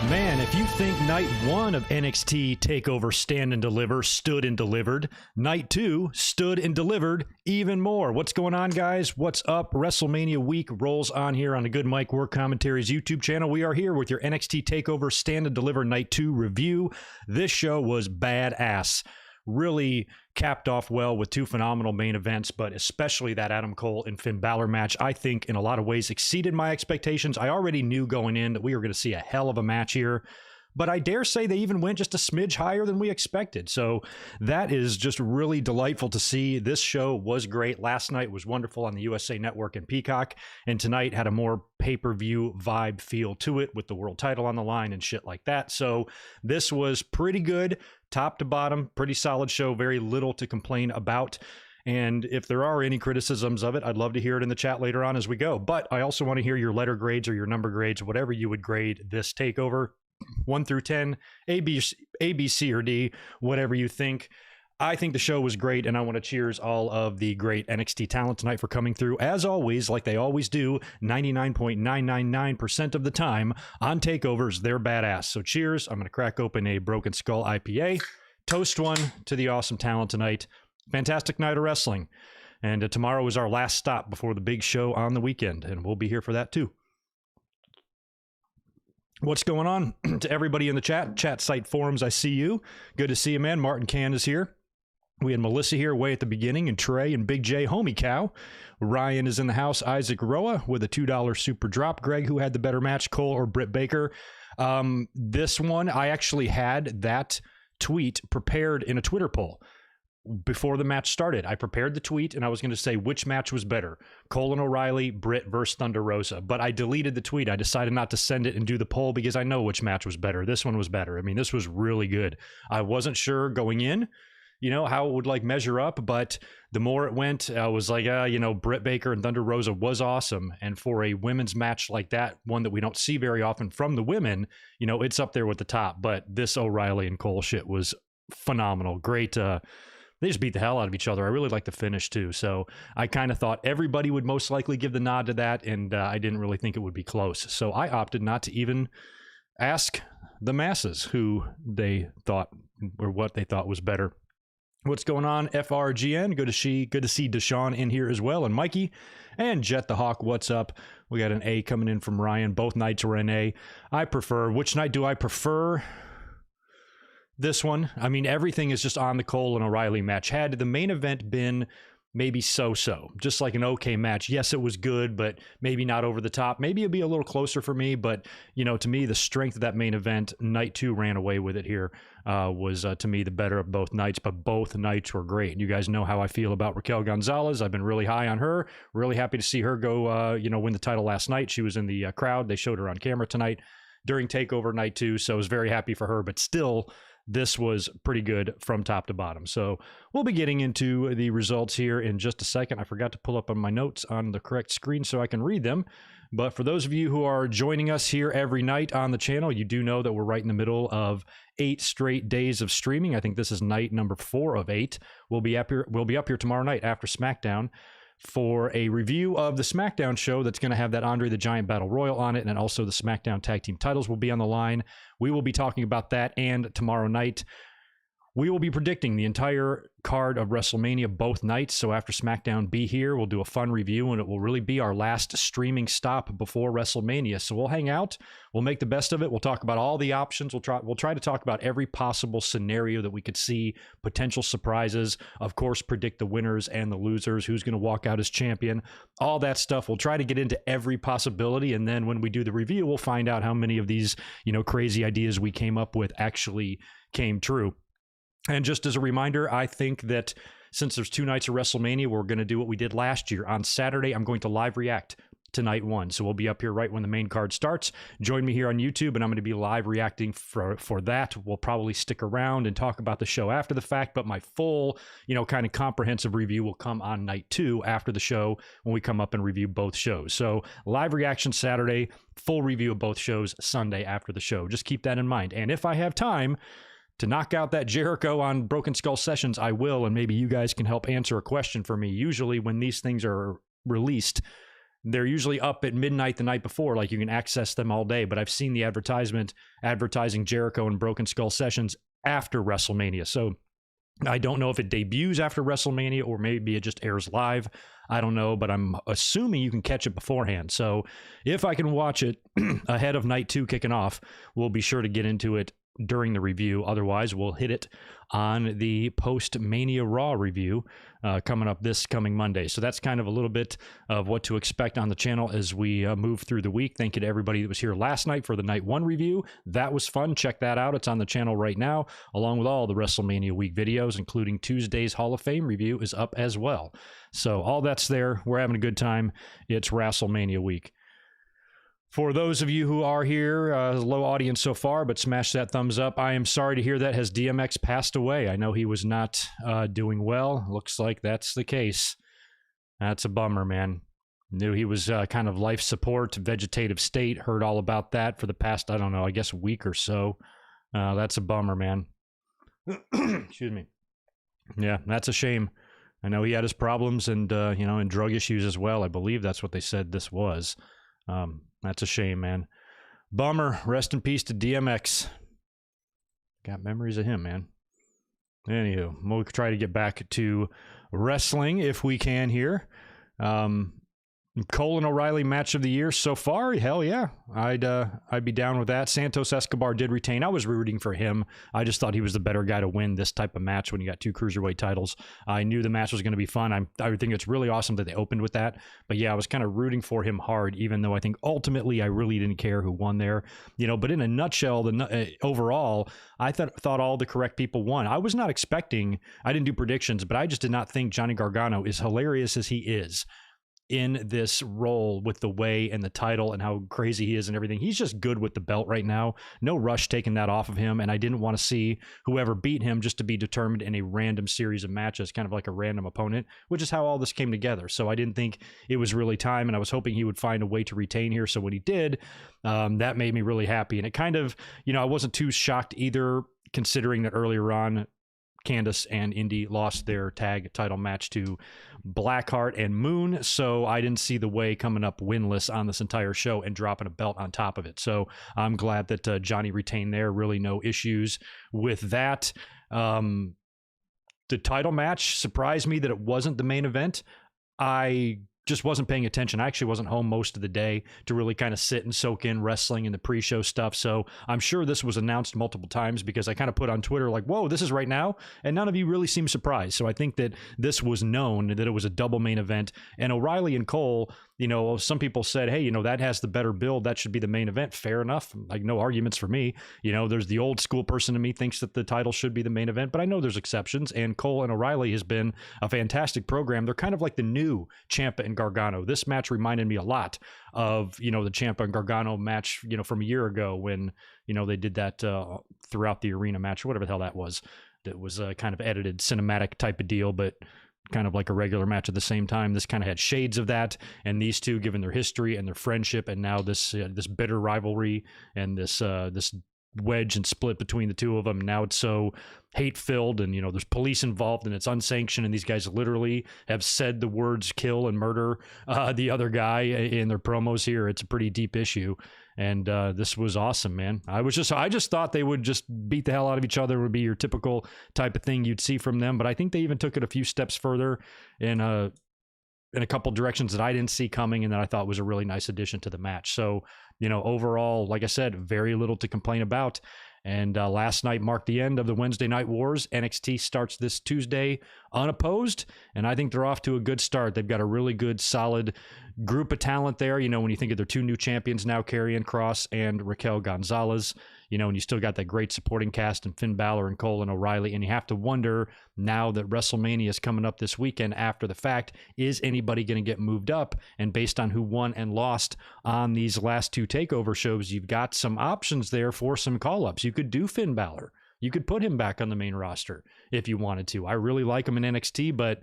Man, if you think night 1 of NXT TakeOver Stand and Deliver stood and delivered, night 2 stood and delivered even more. What's going on, guys? What's up? WrestleMania week rolls on here on the Good Mike Work Commentaries YouTube channel. We are here with your NXT TakeOver Stand and Deliver night 2 review. This show was badass. Really capped off well with two phenomenal main events, but especially that Adam Cole and Finn Balor match, I think in a lot of ways exceeded my expectations. I already knew going in that we were going to see a hell of a match here, but I dare say they even went just a smidge higher than we expected. So that is just really delightful to see. This show was great. Last night was wonderful on the USA Network and Peacock, and tonight had a more pay-per-view vibe feel to it with the world title on the line and shit like that. So this was pretty good, top to bottom, pretty solid show, very little to complain about. And if there are any criticisms of it, I'd love to hear it in the chat later on as we go. But I also want to hear your letter grades or your number grades, whatever you would grade this takeover, 1 through 10, A, B, C, or D, whatever you think. I think the show was great, and I want to cheers all of the great NXT talent tonight for coming through, as always, like they always do, 99.999% of the time on takeovers. They're badass. So cheers. I'm going to crack open a Broken Skull IPA. Toast one to the awesome talent tonight. Fantastic night of wrestling. And tomorrow is our last stop before the big show on the weekend, and we'll be here for that too. What's going on to everybody in the chat site forums? I see you. Good to see you, man. Martin Can is here. We had Melissa here way at the beginning, and Trey and Big J, Homie Cow. Ryan is in the house. Isaac Roa with a $2 super drop. Greg, who had the better match, Cole or Britt Baker? This one, I actually had that tweet prepared in a Twitter poll. Before the match started, I prepared the tweet and I was going to say which match was better, Cole and O'Reilly, Britt versus Thunder Rosa. But I deleted the tweet. I decided not to send it and do the poll because I know which match was better. This one was better. I mean, this was really good. I wasn't sure going in, you know, how it would like measure up, but the more it went, I was like, you know, Britt Baker and Thunder Rosa was awesome. And for a women's match like that, one that we don't see very often from the women, you know, it's up there with the top. But this O'Reilly and Cole shit was phenomenal. Great. They just beat the hell out of each other. I really like the finish too. So I kind of thought everybody would most likely give the nod to that, and I didn't really think it would be close. So I opted not to even ask the masses who they thought or what they thought was better. What's going on, FRGN? Good to see Deshaun in here as well, and Mikey and Jet the Hawk. What's up? We got an A coming in from Ryan. Both nights were an A. Which night do I prefer? This one, I mean, everything is just on the Cole and O'Reilly match. Had the main event been maybe so-so, just like an okay match, yes, it was good, but maybe not over the top. Maybe it'd be a little closer for me, but, you know, to me, the strength of that main event, night 2 ran away with it here, was, to me, the better of both nights, but both nights were great. You guys know how I feel about Raquel Gonzalez. I've been really high on her. Really happy to see her go, you know, win the title last night. She was in the crowd. They showed her on camera tonight during TakeOver night 2, so I was very happy for her, but still, this was pretty good from top to bottom. So we'll be getting into the results here in just a second. I forgot to pull up on my notes on the correct screen so I can read them. But for those of you who are joining us here every night on the channel, you do know that we're right in the middle of 8 straight days of streaming. I think this is night number 4 of 8. We'll be up here tomorrow night after SmackDown for a review of the SmackDown show that's going to have that Andre the Giant Battle Royal on it, and also the SmackDown Tag Team titles will be on the line. We will be talking about that, and tomorrow night we will be predicting the entire card of WrestleMania both nights. So after SmackDown, be here. We'll do a fun review, and it will really be our last streaming stop before WrestleMania. So we'll hang out. We'll make the best of it. We'll talk about all the options. We'll try to talk about every possible scenario that we could see, potential surprises, of course, predict the winners and the losers, who's going to walk out as champion, all that stuff. We'll try to get into every possibility, and then when we do the review, we'll find out how many of these, you know, crazy ideas we came up with actually came true. And just as a reminder, I think that since there's 2 nights of WrestleMania, we're going to do what we did last year. On Saturday, I'm going to live react to night 1. So we'll be up here right when the main card starts. Join me here on YouTube, and I'm going to be live reacting for that. We'll probably stick around and talk about the show after the fact, but my full, you know, kind of comprehensive review will come on night 2 after the show when we come up and review both shows. So live reaction Saturday, full review of both shows Sunday after the show. Just keep that in mind. And if I have time to knock out that Jericho on Broken Skull Sessions, I will, and maybe you guys can help answer a question for me. Usually when these things are released, they're usually up at midnight the night before. Like, you can access them all day. But I've seen the advertisement advertising Jericho and Broken Skull sessions after WrestleMania. So I don't know if it debuts after WrestleMania or maybe it just airs live. I don't know, but I'm assuming you can catch it beforehand. So if I can watch it ahead of night 2 kicking off, we'll be sure to get into it during the review. Otherwise, we'll hit it on the post-Mania Raw review coming up this coming Monday. So that's kind of a little bit of what to expect on the channel as we move through the week. Thank you to everybody that was here last night for the Night 1 review. That was fun. Check that out. It's on the channel right now, along with all the WrestleMania week videos, including Tuesday's Hall of Fame review is up as well. So all that's there. We're having a good time. It's WrestleMania week. For those of you who are here, low audience so far, but smash that thumbs up. I am sorry to hear that. Has DMX passed away? I know he was not doing well. Looks like that's the case. That's a bummer, man. Knew he was kind of life support, vegetative state. Heard all about that for the past, I don't know, I guess a week or so. That's a bummer, man. Excuse me. Yeah, that's a shame. I know he had his problems and, and drug issues as well. I believe that's what they said this was. That's a shame, man. Bummer. Rest in peace to DMX. Got memories of him, man. Anywho, we'll try to get back to wrestling if we can here. Cole and O'Reilly match of the year so far. Hell yeah. I'd be down with that. Santos Escobar did retain. I was rooting for him. I just thought he was the better guy to win this type of match when you got 2 cruiserweight titles. I knew the match was going to be fun. I would think it's really awesome that they opened with that. But yeah, I was kind of rooting for him hard, even though I think ultimately I really didn't care who won there. But in a nutshell, overall, I thought all the correct people won. I was not expecting, I didn't do predictions, but I just did not think Johnny Gargano, as hilarious as he is in this role with the way and the title and how crazy he is and everything. He's just good with the belt right now. No rush taking that off of him. And I didn't want to see whoever beat him just to be determined in a random series of matches, kind of like a random opponent, which is how all this came together. So I didn't think it was really time. And I was hoping he would find a way to retain here. So when he did, that made me really happy. And it kind of, I wasn't too shocked either, considering that earlier on, Candice and Indy lost their tag title match to Blackheart and Moon, so I didn't see the way coming up winless on this entire show and dropping a belt on top of it. So I'm glad that Johnny retained there. Really no issues with that. The title match surprised me that it wasn't the main event. I just wasn't paying attention. I actually wasn't home most of the day to really kind of sit and soak in wrestling and the pre-show stuff. So I'm sure this was announced multiple times because I kind of put on Twitter like, whoa, this is right now. And none of you really seemed surprised. So I think that this was known, that it was a double main event. And O'Reilly and Cole, some people said, hey, that has the better build. That should be the main event. Fair enough. Like, no arguments for me. There's the old school person in me thinks that the title should be the main event, but I know there's exceptions. And Cole and O'Reilly has been a fantastic program. They're kind of like the new Ciampa and Gargano. This match reminded me a lot of, the Ciampa and Gargano match, from a year ago when, they did that throughout the arena match, or whatever the hell that was. That was a kind of edited cinematic type of deal, but kind of like a regular match at the same time. This kind of had shades of that, and these two, given their history and their friendship, and now this bitter rivalry and this wedge and split between the two of them. Now it's so hate-filled, and there's police involved, and it's unsanctioned, and these guys literally have said the words kill and murder the other guy in their promos here. It's a pretty deep issue, and this was awesome, man. I just thought they would just beat the hell out of each other. It would be your typical type of thing you'd see from them, but I think they even took it a few steps further in a couple directions that I didn't see coming, and that I thought was a really nice addition to the match. So, overall, like I said, very little to complain about. And last night marked the end of the Wednesday Night Wars. NXT starts this Tuesday unopposed, and I think they're off to a good start. They've got a really good, solid group of talent there. When you think of their 2 new champions now, Karrion Kross and Raquel Gonzalez, and you still got that great supporting cast and Finn Balor and Cole and O'Reilly. And you have to wonder, now that WrestleMania is coming up this weekend after the fact, is anybody going to get moved up? And based on who won and lost on these last 2 TakeOver shows, you've got some options there for some call-ups. You could do Finn Balor. You could put him back on the main roster if you wanted to. I really like him in NXT, but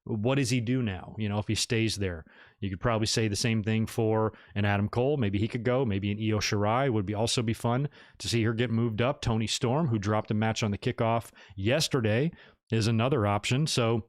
what does he do now? If he stays there, you could probably say the same thing for an Adam Cole. Maybe he could go. Maybe an Io Shirai would also be fun to see her get moved up. Toni Storm, who dropped a match on the kickoff yesterday, is another option. So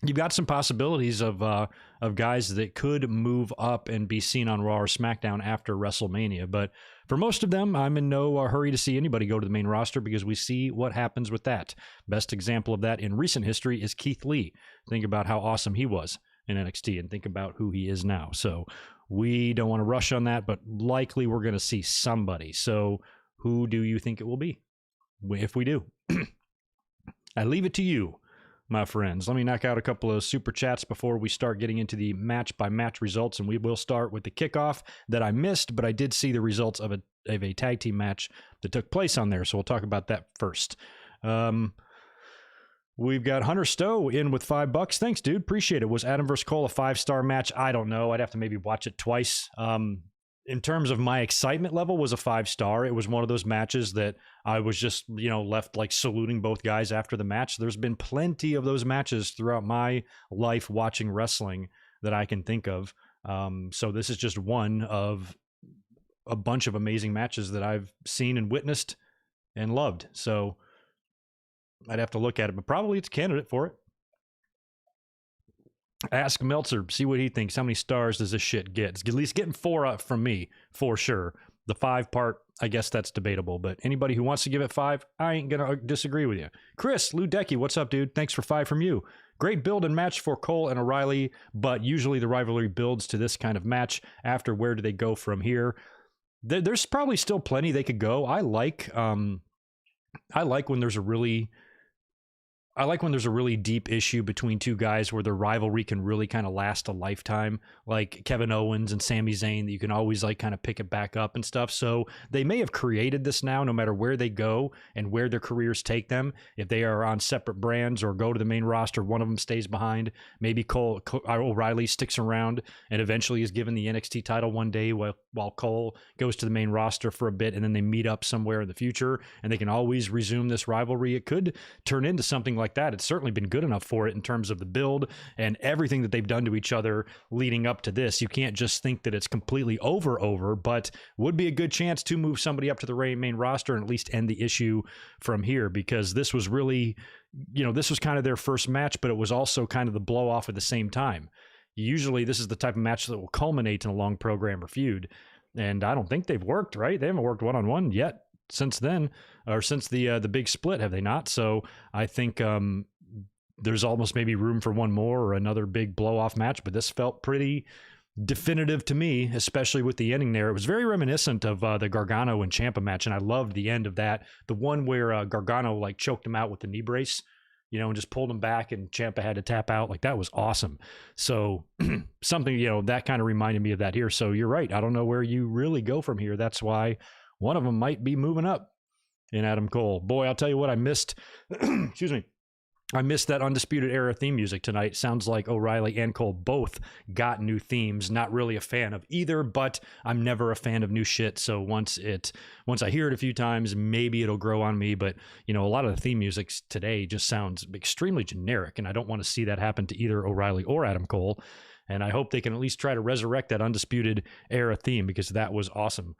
you've got some possibilities of guys that could move up and be seen on Raw or SmackDown after WrestleMania. But for most of them, I'm in no hurry to see anybody go to the main roster because we see what happens with that. Best example of that in recent history is Keith Lee. Think about how awesome he was in NXT and think about who he is now. So we don't want to rush on that, but likely we're going to see somebody. So who do you think it will be? If we do, I leave it to you, my friends. Let me knock out a couple of super chats before we start getting into the match-by-match results, and we will start with the kickoff that I missed, but I did see the results of a tag team match that took place on there, so we'll talk about that first. We've got Hunter Stowe in with $5. Thanks, dude. Appreciate it. Was Adam vs. Cole a 5-star match? I don't know. I'd have to maybe watch it twice. In terms of my excitement level, was a 5-star. It was one of those matches that I was just, left like saluting both guys after the match. There's been plenty of those matches throughout my life watching wrestling that I can think of. So this is just one of a bunch of amazing matches that I've seen and witnessed and loved. So I'd have to look at it, but probably it's a candidate for it. Ask Meltzer, see what he thinks. How many stars does this shit get? It's at least getting 4 up from me, for sure. The 5 part, I guess that's debatable, but anybody who wants to give it 5, I ain't going to disagree with you. Chris Ludecky, what's up, dude? Thanks for 5 from you. Great build and match for Cole and O'Reilly, but usually the rivalry builds to this kind of match. After, where do they go from here? There's probably still plenty they could go. I like when there's a really deep issue between two guys where the rivalry can really kind of last a lifetime, like Kevin Owens and Sami Zayn, that you can always like kind of pick it back up and stuff. So they may have created this now, no matter where they go and where their careers take them. If they are on separate brands or go to the main roster, one of them stays behind. Maybe O'Reilly sticks around and eventually is given the NXT title one day while Cole goes to the main roster for a bit, and then they meet up somewhere in the future and they can always resume this rivalry. It could turn into something like that. It's certainly been good enough for it in terms of the build and everything that they've done to each other leading up to this. You can't just think that it's completely over, but would be a good chance to move somebody up to the main roster and at least end the issue from here, because this was really, this was kind of their first match, but it was also kind of the blow off at the same time. Usually this is the type of match that will culminate in a long program or feud, and I don't think they've worked, right? They haven't worked one-on-one yet since then, or since the big split, have they not? So I think there's almost maybe room for one more or another big blow-off match, but this felt pretty definitive to me, especially with the ending there. It was very reminiscent of the Gargano and Ciampa match, and I loved the end of that. The one where Gargano like choked him out with the knee brace, and just pulled him back, and Ciampa had to tap out. Like, that was awesome. So something, that kind of reminded me of that here. So you're right. I don't know where you really go from here. That's why one of them might be moving up in Adam Cole. Boy, I'll tell you what, I missed, excuse me, I missed that Undisputed Era theme music tonight. Sounds like O'Reilly and Cole both got new themes. Not really a fan of either, but I'm never a fan of new shit. So once I hear it a few times, maybe it'll grow on me. But, a lot of the theme music today just sounds extremely generic, and I don't want to see that happen to either O'Reilly or Adam Cole. And I hope they can at least try to resurrect that Undisputed Era theme, because that was awesome.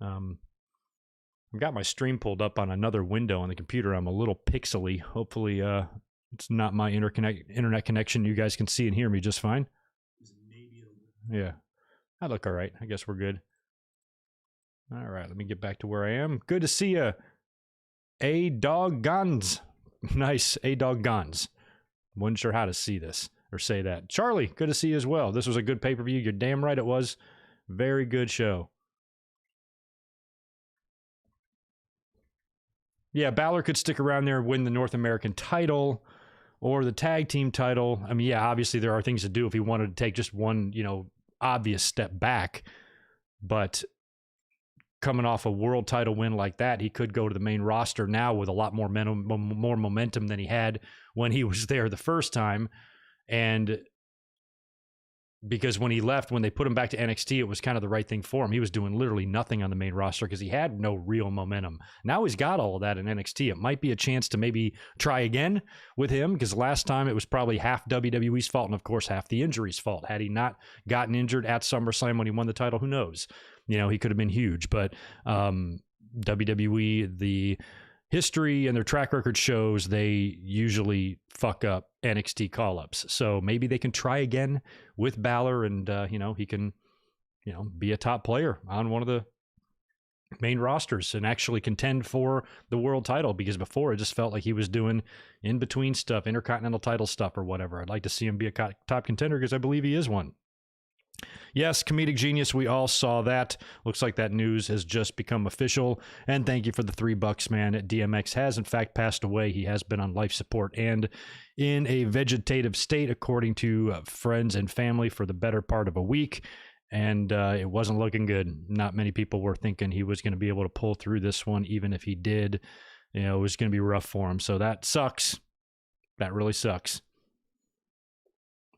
I've got my stream pulled up on another window on the computer. I'm a little pixely. Hopefully, it's not my internet connection. You guys can see and hear me just fine. Yeah, I look all right. I guess we're good. All right, let me get back to where I am. Good to see you, A-Dog Guns. Nice, A-Dog Guns. Wasn't sure how to see this or say that. Charlie, good to see you as well. This was a good pay-per-view. You're damn right it was. Very good show. Yeah, Balor could stick around there and win the North American title or the tag team title. I mean, yeah, obviously there are things to do if he wanted to take just one, obvious step back. But coming off a world title win like that, he could go to the main roster now with a lot more momentum than he had when he was there the first time. And because when he left, when they put him back to NXT, it was kind of the right thing for him. He was doing literally nothing on the main roster because he had no real momentum. Now he's got all of that in NXT. It might be a chance to maybe try again with him, because last time it was probably half WWE's fault and, of course, half the injury's fault. Had he not gotten injured at SummerSlam when he won the title, who knows? He could have been huge. But WWE, history and their track record shows they usually fuck up NXT call-ups. So maybe they can try again with Balor, and he can be a top player on one of the main rosters and actually contend for the world title, because before it just felt like he was doing in between stuff, intercontinental title stuff or whatever. I'd like to see him be a top contender, because I believe he is one. Yes, comedic genius. We all saw that. Looks like that news has just become official. And thank you for the $3, man. DMX has in fact passed away. He has been on life support and in a vegetative state, according to friends and family, for the better part of a week. And it wasn't looking good. Not many people were thinking he was going to be able to pull through this one. Even if he did, it was going to be rough for him. So that sucks. That really sucks.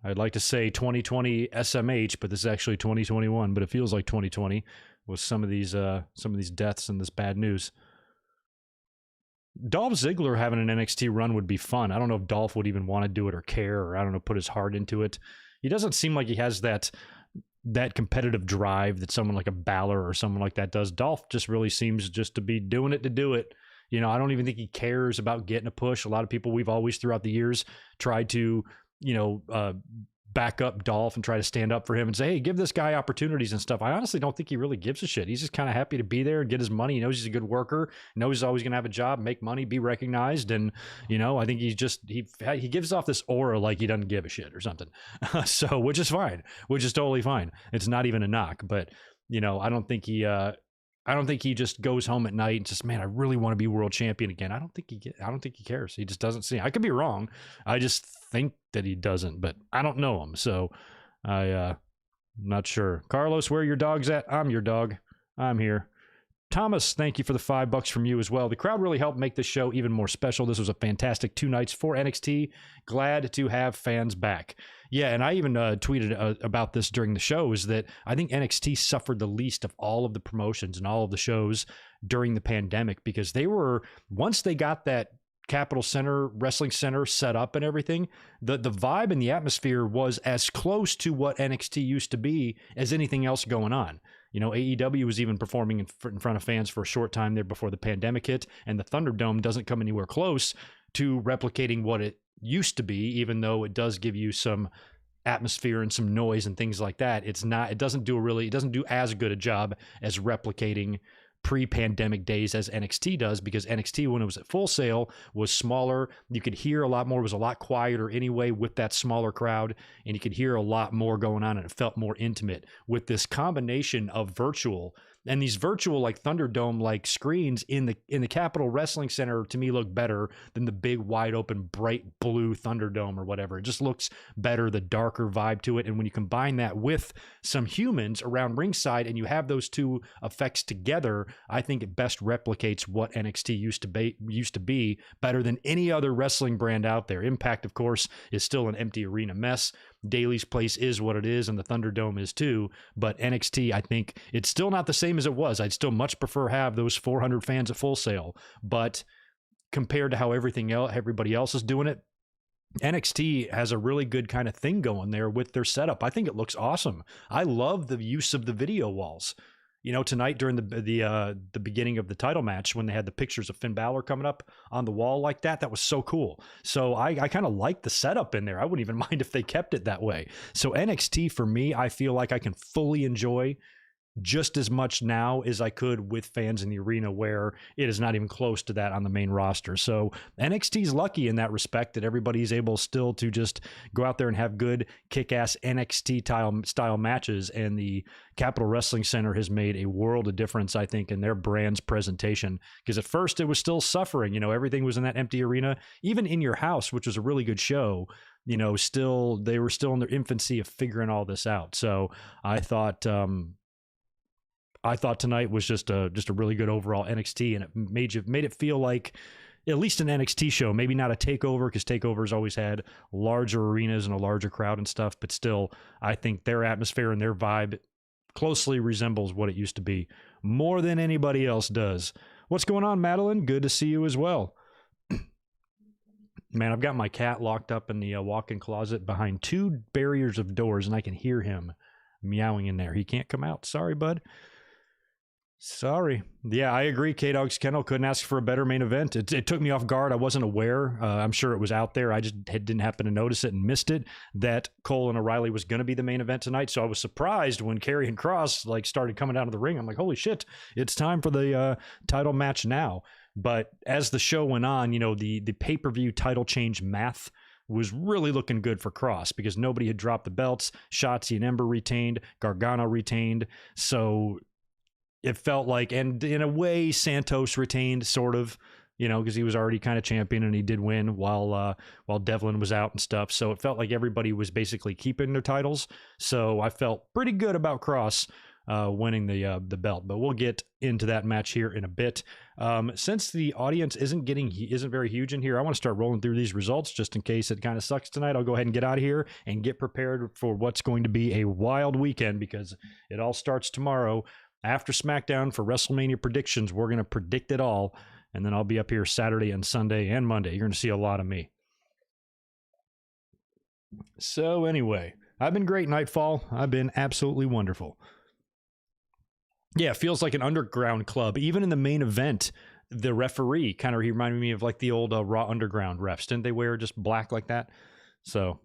I'd like to say 2020 SMH, but this is actually 2021. But it feels like 2020 with some of these deaths and this bad news. Dolph Ziggler having an NXT run would be fun. I don't know if Dolph would even want to do it or care, or I don't know, put his heart into it. He doesn't seem like he has that competitive drive that someone like a Balor or someone like that does. Dolph just really seems just to be doing it to do it. I don't even think he cares about getting a push. A lot of people, we've always throughout the years tried to back up Dolph and try to stand up for him and say, hey, give this guy opportunities and stuff. I honestly don't think he really gives a shit. He's just kind of happy to be there and get his money. He knows he's a good worker, knows he's always going to have a job, make money, be recognized. And, I think he gives off this aura like he doesn't give a shit or something. So, which is fine, which is totally fine. It's not even a knock, but, I don't think he just goes home at night and just, man, I really want to be world champion again. I don't think he cares. He just doesn't see. I could be wrong. I just think that he doesn't, but I don't know him. So I'm not sure. Carlos, where your dog's at? I'm your dog. I'm here. Thomas, thank you for the $5 from you as well. The crowd really helped make this show even more special. This was a fantastic 2 nights for NXT. Glad to have fans back. Yeah, and I even tweeted about this during the show, is that I think NXT suffered the least of all of the promotions and all of the shows during the pandemic, because once they got that Capitol Center, Wrestling Center set up and everything, the vibe and the atmosphere was as close to what NXT used to be as anything else going on. AEW was even performing in front of fans for a short time there before the pandemic hit, and the Thunderdome doesn't come anywhere close to replicating what it used to be, even though it does give you some atmosphere and some noise and things like that. It doesn't do as good a job as replicating pre-pandemic days as NXT does, because NXT, when it was at Full Sail, was smaller. You could hear a lot more. It was a lot quieter anyway with that smaller crowd, and you could hear a lot more going on, and it felt more intimate. With this combination of virtual and these virtual like Thunderdome like screens in the Capitol Wrestling Center, to me, look better than the big wide open bright blue Thunderdome or whatever. It just looks better, the darker vibe to it. And when you combine that with some humans around ringside and you have those two effects together, I think it best replicates what NXT used to be better than any other wrestling brand out there. Impact, of course, is still an empty arena mess. Daly's Place is what it is, and the Thunderdome is too. But NXT, I think it's still not the same as it was. I'd still much prefer have those 400 fans at Full Sail. But compared to how everybody else is doing it, NXT has a really good kind of thing going there with their setup. I think it looks awesome. I love the use of the video walls. Tonight during the beginning of the title match, when they had the pictures of Finn Balor coming up on the wall like that was so cool. So I kind of like the setup in there. I wouldn't even mind if they kept it that way. So NXT, for me, I feel like I can fully enjoy just as much now as I could with fans in the arena, where it is not even close to that on the main roster. So NXT's lucky in that respect, that everybody's able still to just go out there and have good kick-ass NXT style matches. And the Capitol Wrestling Center has made a world of difference, I think, in their brand's presentation. Because at first it was still suffering. Everything was in that empty arena. Even In Your House, which was a really good show, they were still in their infancy of figuring all this out. So I thought tonight was just a really good overall NXT, and it made it feel like at least an NXT show, maybe not a TakeOver, because TakeOver's always had larger arenas and a larger crowd and stuff, but still, I think their atmosphere and their vibe closely resembles what it used to be, more than anybody else does. What's going on, Madeline? Good to see you as well. Man, I've got my cat locked up in the walk-in closet behind 2 barriers of doors, and I can hear him meowing in there. He can't come out. Sorry, bud. Sorry. Yeah, I agree. K-Dog's Kennel couldn't ask for a better main event. It took me off guard. I wasn't aware. I'm sure it was out there. I just didn't happen to notice it and missed it, that Cole and O'Reilly was going to be the main event tonight. So I was surprised when Karrion Kross like started coming out of the ring. I'm like, holy shit, it's time for the title match now. But as the show went on, the pay-per-view title change math was really looking good for Kross because nobody had dropped the belts. Shotzi and Ember retained. Gargano retained. So it felt like, and in a way, Santos retained, sort of, because he was already kind of champion and he did win while Devlin was out and stuff. So it felt like everybody was basically keeping their titles. So I felt pretty good about Kross winning the belt. But we'll get into that match here in a bit. Since the audience isn't very huge in here, I want to start rolling through these results just in case it kind of sucks tonight. I'll go ahead and get out of here and get prepared for what's going to be a wild weekend because it all starts tomorrow. After SmackDown for WrestleMania predictions, we're going to predict it all. And then I'll be up here Saturday and Sunday and Monday. You're going to see a lot of me. So anyway, I've been great, Nightfall. I've been absolutely wonderful. Yeah, it feels like an underground club. Even in the main event, the referee kind of reminded me of like the old Raw Underground refs. Didn't they wear just black like that? So...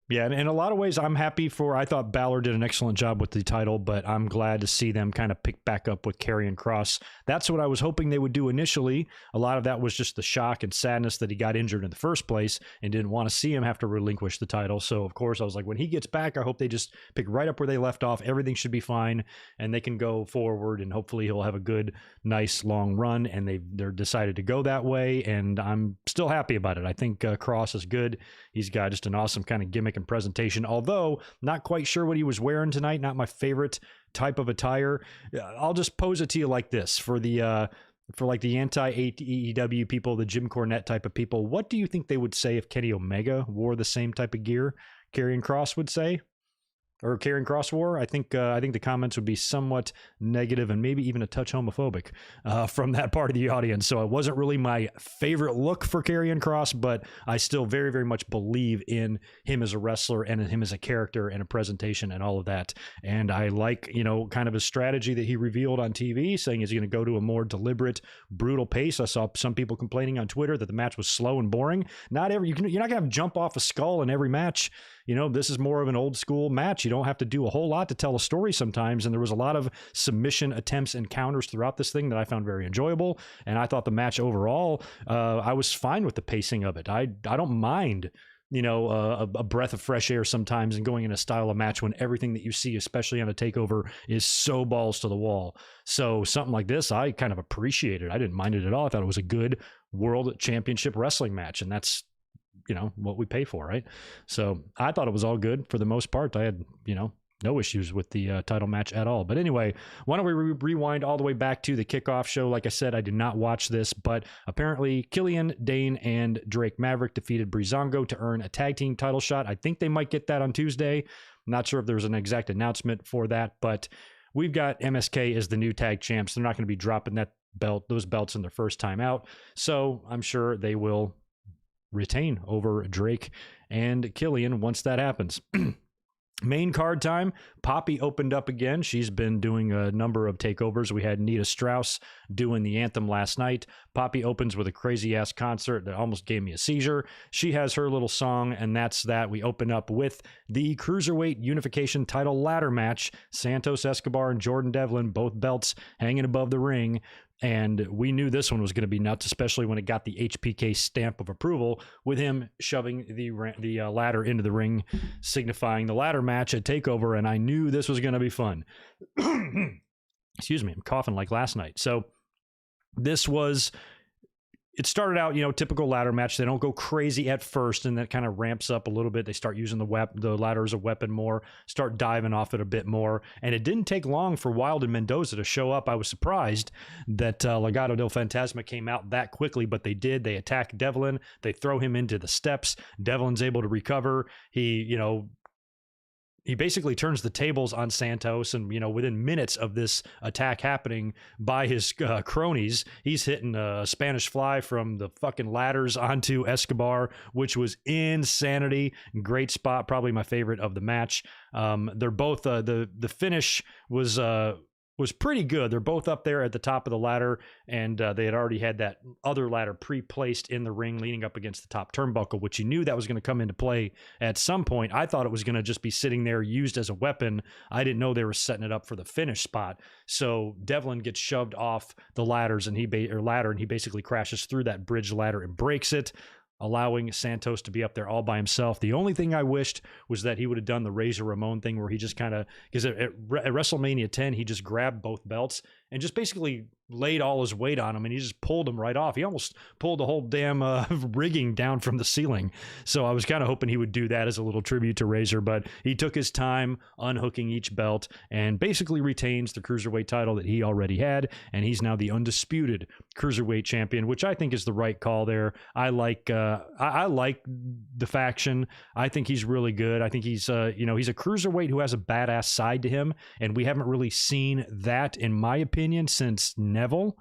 Yeah, and in a lot of ways, I'm happy I thought Balor did an excellent job with the title, but I'm glad to see them kind of pick back up with Karrion Kross. That's what I was hoping they would do initially. A lot of that was just the shock and sadness that he got injured in the first place and didn't want to see him have to relinquish the title. So, of course, I was like, when he gets back, I hope they just pick right up where they left off. Everything should be fine, and they can go forward, and hopefully he'll have a good, nice, long run, and they're decided to go that way, and I'm still happy about it. I think Kross is good. He's got just an awesome kind of gimmick and presentation, although not quite sure what he was wearing tonight. Not my favorite type of attire. I'll just pose it to you like this for like the anti-AEW people, the Jim Cornette type of people. What do you think they would say if Kenny Omega wore the same type of gear Karrion Kross would say? Or Karrion Kross wore? I think the comments would be somewhat negative and maybe even a touch homophobic from that part of the audience. So it wasn't really my favorite look for Karrion Kross, but I still very, very much believe in him as a wrestler and in him as a character and a presentation and all of that. And I like, kind of a strategy that he revealed on TV, saying he's going to go to a more deliberate, brutal pace. I saw some people complaining on Twitter that the match was slow and boring. You're not going to have jump off a skull in every match. This is more of an old school match. You don't have to do a whole lot to tell a story sometimes. And there was a lot of submission attempts and counters throughout this thing that I found very enjoyable. And I thought the match overall, I was fine with the pacing of it. I don't mind, a breath of fresh air sometimes and going in a style of match when everything that you see, especially on a TakeOver, is so balls to the wall. So something like this, I kind of appreciated. I didn't mind it at all. I thought it was a good World Championship Wrestling match. And that's, what we pay for, right? So I thought it was all good for the most part. I had, no issues with the title match at all. But anyway, why don't we rewind all the way back to the kickoff show? Like I said, I did not watch this, but apparently Killian, Dane, and Drake Maverick defeated Breezango to earn a tag team title shot. I think they might get that on Tuesday. I'm not sure if there's an exact announcement for that, but we've got MSK as the new tag champs. They're not going to be dropping those belts in their first time out. So I'm sure they will retain over Drake and Killian once that happens. Main card time, Poppy opened up again. She's been doing a number of takeovers. We had Nita Strauss doing the anthem last night. Poppy opens with a crazy-ass concert that almost gave me a seizure. She has her little song, and that's that. We open up with the Cruiserweight Unification title ladder match. Santos Escobar and Jordan Devlin, both belts hanging above the ring. And we knew this one was going to be nuts, especially when it got the HPK stamp of approval with him shoving the ladder into the ring, signifying the ladder match at TakeOver. And I knew this was going to be fun. Excuse me, I'm coughing like last night. So it started out, typical ladder match. They don't go crazy at first, and that kind of ramps up a little bit. They start using the ladder as a weapon more, start diving off it a bit more. And it didn't take long for Wilde and Mendoza to show up. I was surprised that Legado del Fantasma came out that quickly, but they did. They attack Devlin. They throw him into the steps. Devlin's able to recover. He, he basically turns the tables on Santos, and within minutes of this attack happening by his cronies, he's hitting a Spanish fly from the fucking ladders onto Escobar, which was insanity. Great spot, probably my favorite of the match. They're both the finish was pretty good. They're both up there at the top of the ladder, and they had already had that other ladder pre-placed in the ring leaning up against the top turnbuckle, which you knew that was going to come into play at some point. I thought it was going to just be sitting there used as a weapon. I didn't know they were setting it up for the finish spot. So Devlin gets shoved off the ladders, and he basically crashes through that bridge ladder and breaks it, allowing Santos to be up there all by himself. The only thing I wished was that he would have done the Razor Ramon thing where he just kind of, because at WrestleMania 10, he just grabbed both belts and just basically laid all his weight on him, and he just pulled him right off. He almost pulled the whole damn rigging down from the ceiling. So I was kind of hoping he would do that as a little tribute to Razor, but he took his time unhooking each belt and basically retains the Cruiserweight title that he already had, and he's now the undisputed Cruiserweight champion, which I think is the right call there. I like the faction. I think he's really good. I think he's he's a Cruiserweight who has a badass side to him, and we haven't really seen that, in my opinion, since Neville,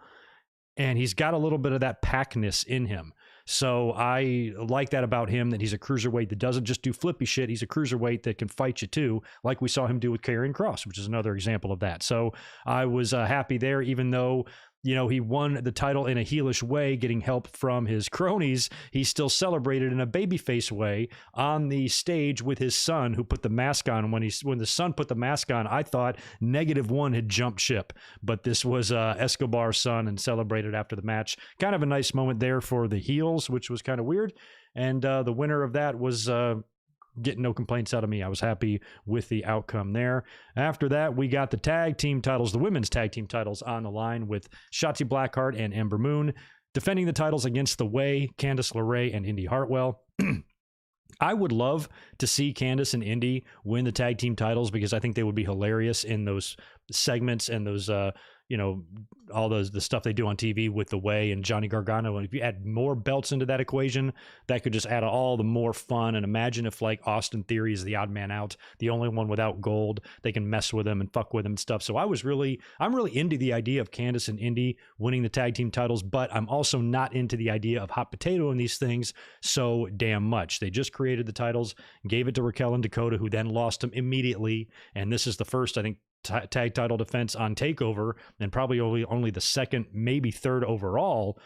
and he's got a little bit of that packness in him. So I like that about him, that he's a Cruiserweight that doesn't just do flippy shit. He's a Cruiserweight that can fight you too, like we saw him do with Karrion Kross, which is another example of that. So I was happy there, even though he won the title in a heelish way, getting help from his cronies. He still celebrated in a babyface way on the stage with his son, who put the mask on. When the son put the mask on, I thought -1 had jumped ship, but this was Escobar's son, and celebrated after the match. Kind of a nice moment there for the heels, which was kind of weird. And the winner of that was getting no complaints out of me. I was happy with the outcome there. After that, we got the tag team titles, the women's tag team titles, on the line with Shotzi Blackheart and Ember Moon defending the titles against The Way, Candice LeRae, and Indy Hartwell. I would love to see Candice and Indy win the tag team titles, because I think they would be hilarious in those segments and those all the stuff they do on TV with The Way and Johnny Gargano. And if you add more belts into that equation, that could just add all the more fun. And imagine if, like, Austin Theory is the odd man out, the only one without gold. They can mess with him and fuck with him and stuff. So I'm really into the idea of Candice and Indy winning the tag team titles, but I'm also not into the idea of hot potato in these things so damn much. They just created the titles, gave it to Raquel and Dakota, who then lost them immediately. And this is the first, I think, tag title defense on TakeOver, and probably only the second, maybe third overall.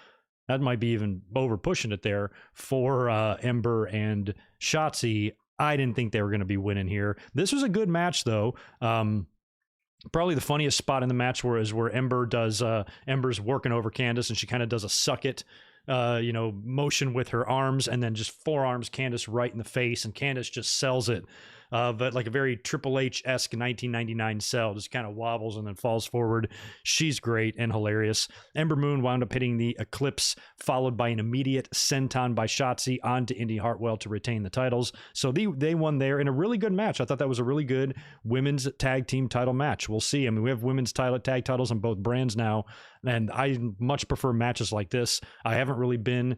That might be even over pushing it there for Ember and Shotzi. I didn't think they were going to be winning here. This was a good match, though. Probably the funniest spot in the match where Ember's working over Candice, and she kind of does a suck it motion with her arms, and then just forearms Candice right in the face, and Candice just sells it. But like a very Triple H-esque 1999 sell, just kind of wobbles and then falls forward. She's great and hilarious. Ember Moon wound up hitting the Eclipse, followed by an immediate senton by Shotzi onto Indy Hartwell to retain the titles. So they won there in a really good match. I thought that was a really good women's tag team title match. We'll see. I mean, we have women's tag titles on both brands now, and I much prefer matches like this. I haven't really been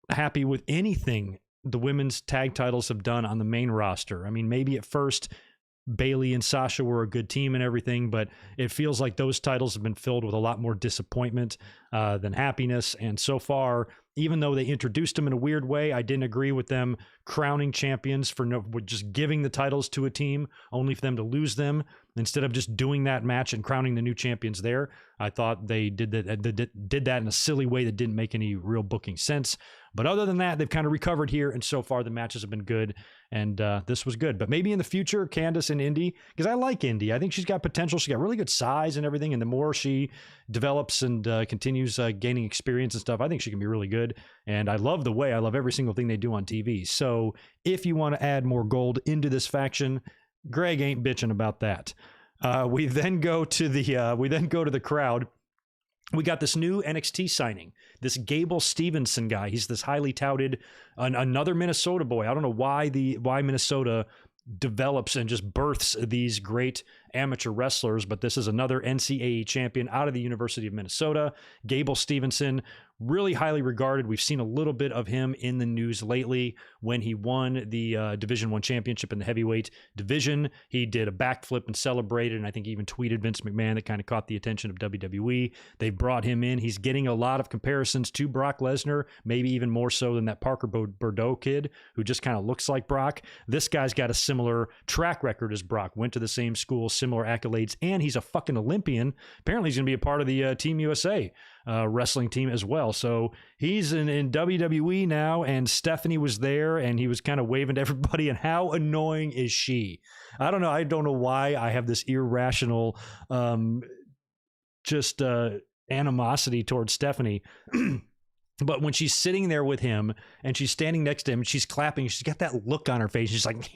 happy with anything the women's tag titles have done on the main roster. I mean, maybe at first Bayley and Sasha were a good team and everything, but it feels like those titles have been filled with a lot more disappointment than happiness. And so far, even though they introduced them in a weird way, I didn't agree with them crowning champions for just giving the titles to a team only for them to lose them, instead of just doing that match and crowning the new champions there. I thought they did that in a silly way that didn't make any real booking sense. But other than that, they've kind of recovered here, and so far the matches have been good, and this was good. But maybe in the future, Candice and Indy, because I like Indy. I think she's got potential. She's got really good size and everything, and the more she develops and continues gaining experience and stuff, I think she can be really good. And I love The Way. I love every single thing they do on TV. So if you want to add more gold into this faction, Greg ain't bitching about that. We then go to the crowd. We got this new NXT signing, this Gable Stevenson guy. He's this highly touted, another Minnesota boy. I don't know why Minnesota develops and just births these great amateur wrestlers, but this is another NCAA champion out of the University of Minnesota, Gable Stevenson. Really highly regarded. We've seen a little bit of him in the news lately when he won the Division I championship in the heavyweight division. He did a backflip and celebrated, and I think even tweeted Vince McMahon. That kind of caught the attention of WWE. They brought him in. He's getting a lot of comparisons to Brock Lesnar, maybe even more so than that Parker Bordeaux kid who just kind of looks like Brock. This guy's got a similar track record as Brock. Went to the same school, similar accolades, and he's a fucking Olympian. Apparently he's going to be a part of the Team USA wrestling team as well. So he's in WWE now, and Stephanie was there, and he was kind of waving to everybody. And how annoying is she? I don't know. I don't know why I have this irrational animosity towards Stephanie. But when she's sitting there with him and she's standing next to him and she's clapping, she's got that look on her face. She's like,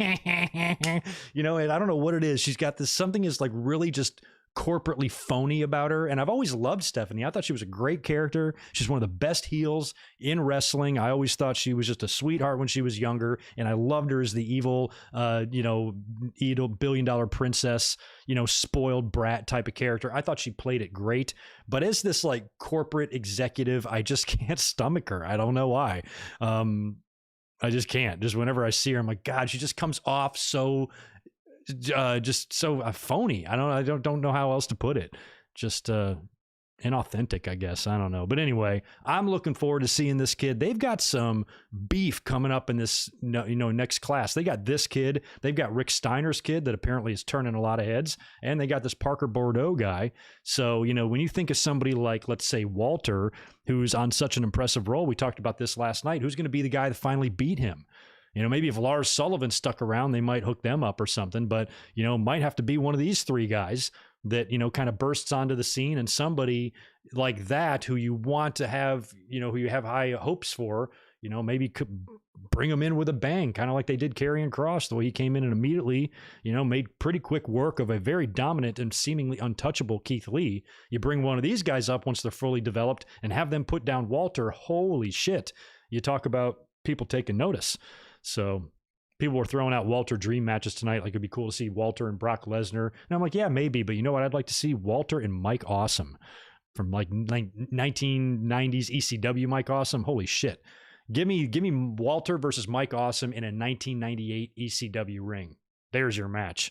you know, and I don't know what it is. She's got this, something is like really just corporately phony about her. And I've always loved Stephanie. I thought she was a great character. She's one of the best heels in wrestling. I always thought she was just a sweetheart when she was younger. And I loved her as the evil, evil billion-dollar princess, spoiled brat type of character. I thought she played it great. But as this like corporate executive, I just can't stomach her. I don't know why. I just can't. Just whenever I see her, I'm like, God, she just comes off so just so phony. I don't know how else to put it. Just inauthentic, I guess. I don't know. But anyway, I'm looking forward to seeing this kid. They've got some beef coming up in this next class. They got this kid. They've got Rick Steiner's kid that apparently is turning a lot of heads, and they got this Parker Bordeaux guy. So when you think of somebody like, let's say, Walter, who's on such an impressive role, we talked about this last night, who's going to be the guy that finally beat him? Maybe if Lars Sullivan stuck around, they might hook them up or something, but, might have to be one of these three guys that, kind of bursts onto the scene, and somebody like that who you want to have, who you have high hopes for, maybe could bring them in with a bang, kind of like they did Karrion Kross, the way he came in and immediately, made pretty quick work of a very dominant and seemingly untouchable Keith Lee. You bring one of these guys up once they're fully developed and have them put down Walter. Holy shit. You talk about people taking notice. So people were throwing out Walter dream matches tonight. Like, it'd be cool to see Walter and Brock Lesnar. And I'm like, yeah, maybe. But you know what? I'd like to see Walter and Mike Awesome from like 1990s ECW Mike Awesome. Holy shit. Give me Walter versus Mike Awesome in a 1998 ECW ring. There's your match.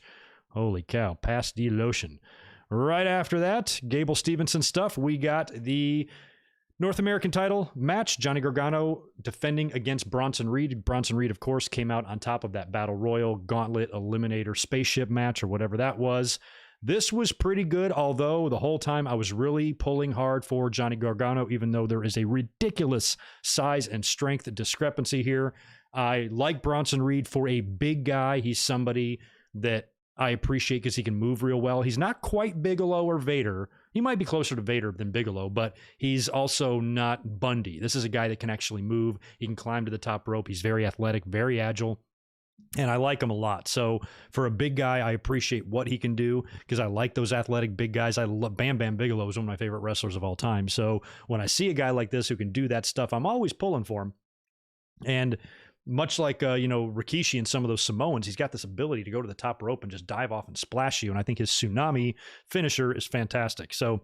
Holy cow. Pass the lotion. Right after that, Gable Stevenson stuff. We got the North American title match, Johnny Gargano defending against Bronson Reed. Bronson Reed, of course, came out on top of that Battle Royal Gauntlet Eliminator Spaceship match or whatever that was. This was pretty good, although the whole time I was really pulling hard for Johnny Gargano, even though there is a ridiculous size and strength discrepancy here. I like Bronson Reed for a big guy. He's somebody that I appreciate because he can move real well. He's not quite Bigelow or Vader. He might be closer to Vader than Bigelow, but he's also not Bundy. This is a guy that can actually move. He can climb to the top rope. He's very athletic, very agile, and I like him a lot. So for a big guy, I appreciate what he can do because I like those athletic big guys. I love Bam Bam Bigelow is one of my favorite wrestlers of all time. So when I see a guy like this who can do that stuff, I'm always pulling for him. And much like, Rikishi and some of those Samoans, he's got this ability to go to the top rope and just dive off and splash you. And I think his tsunami finisher is fantastic. So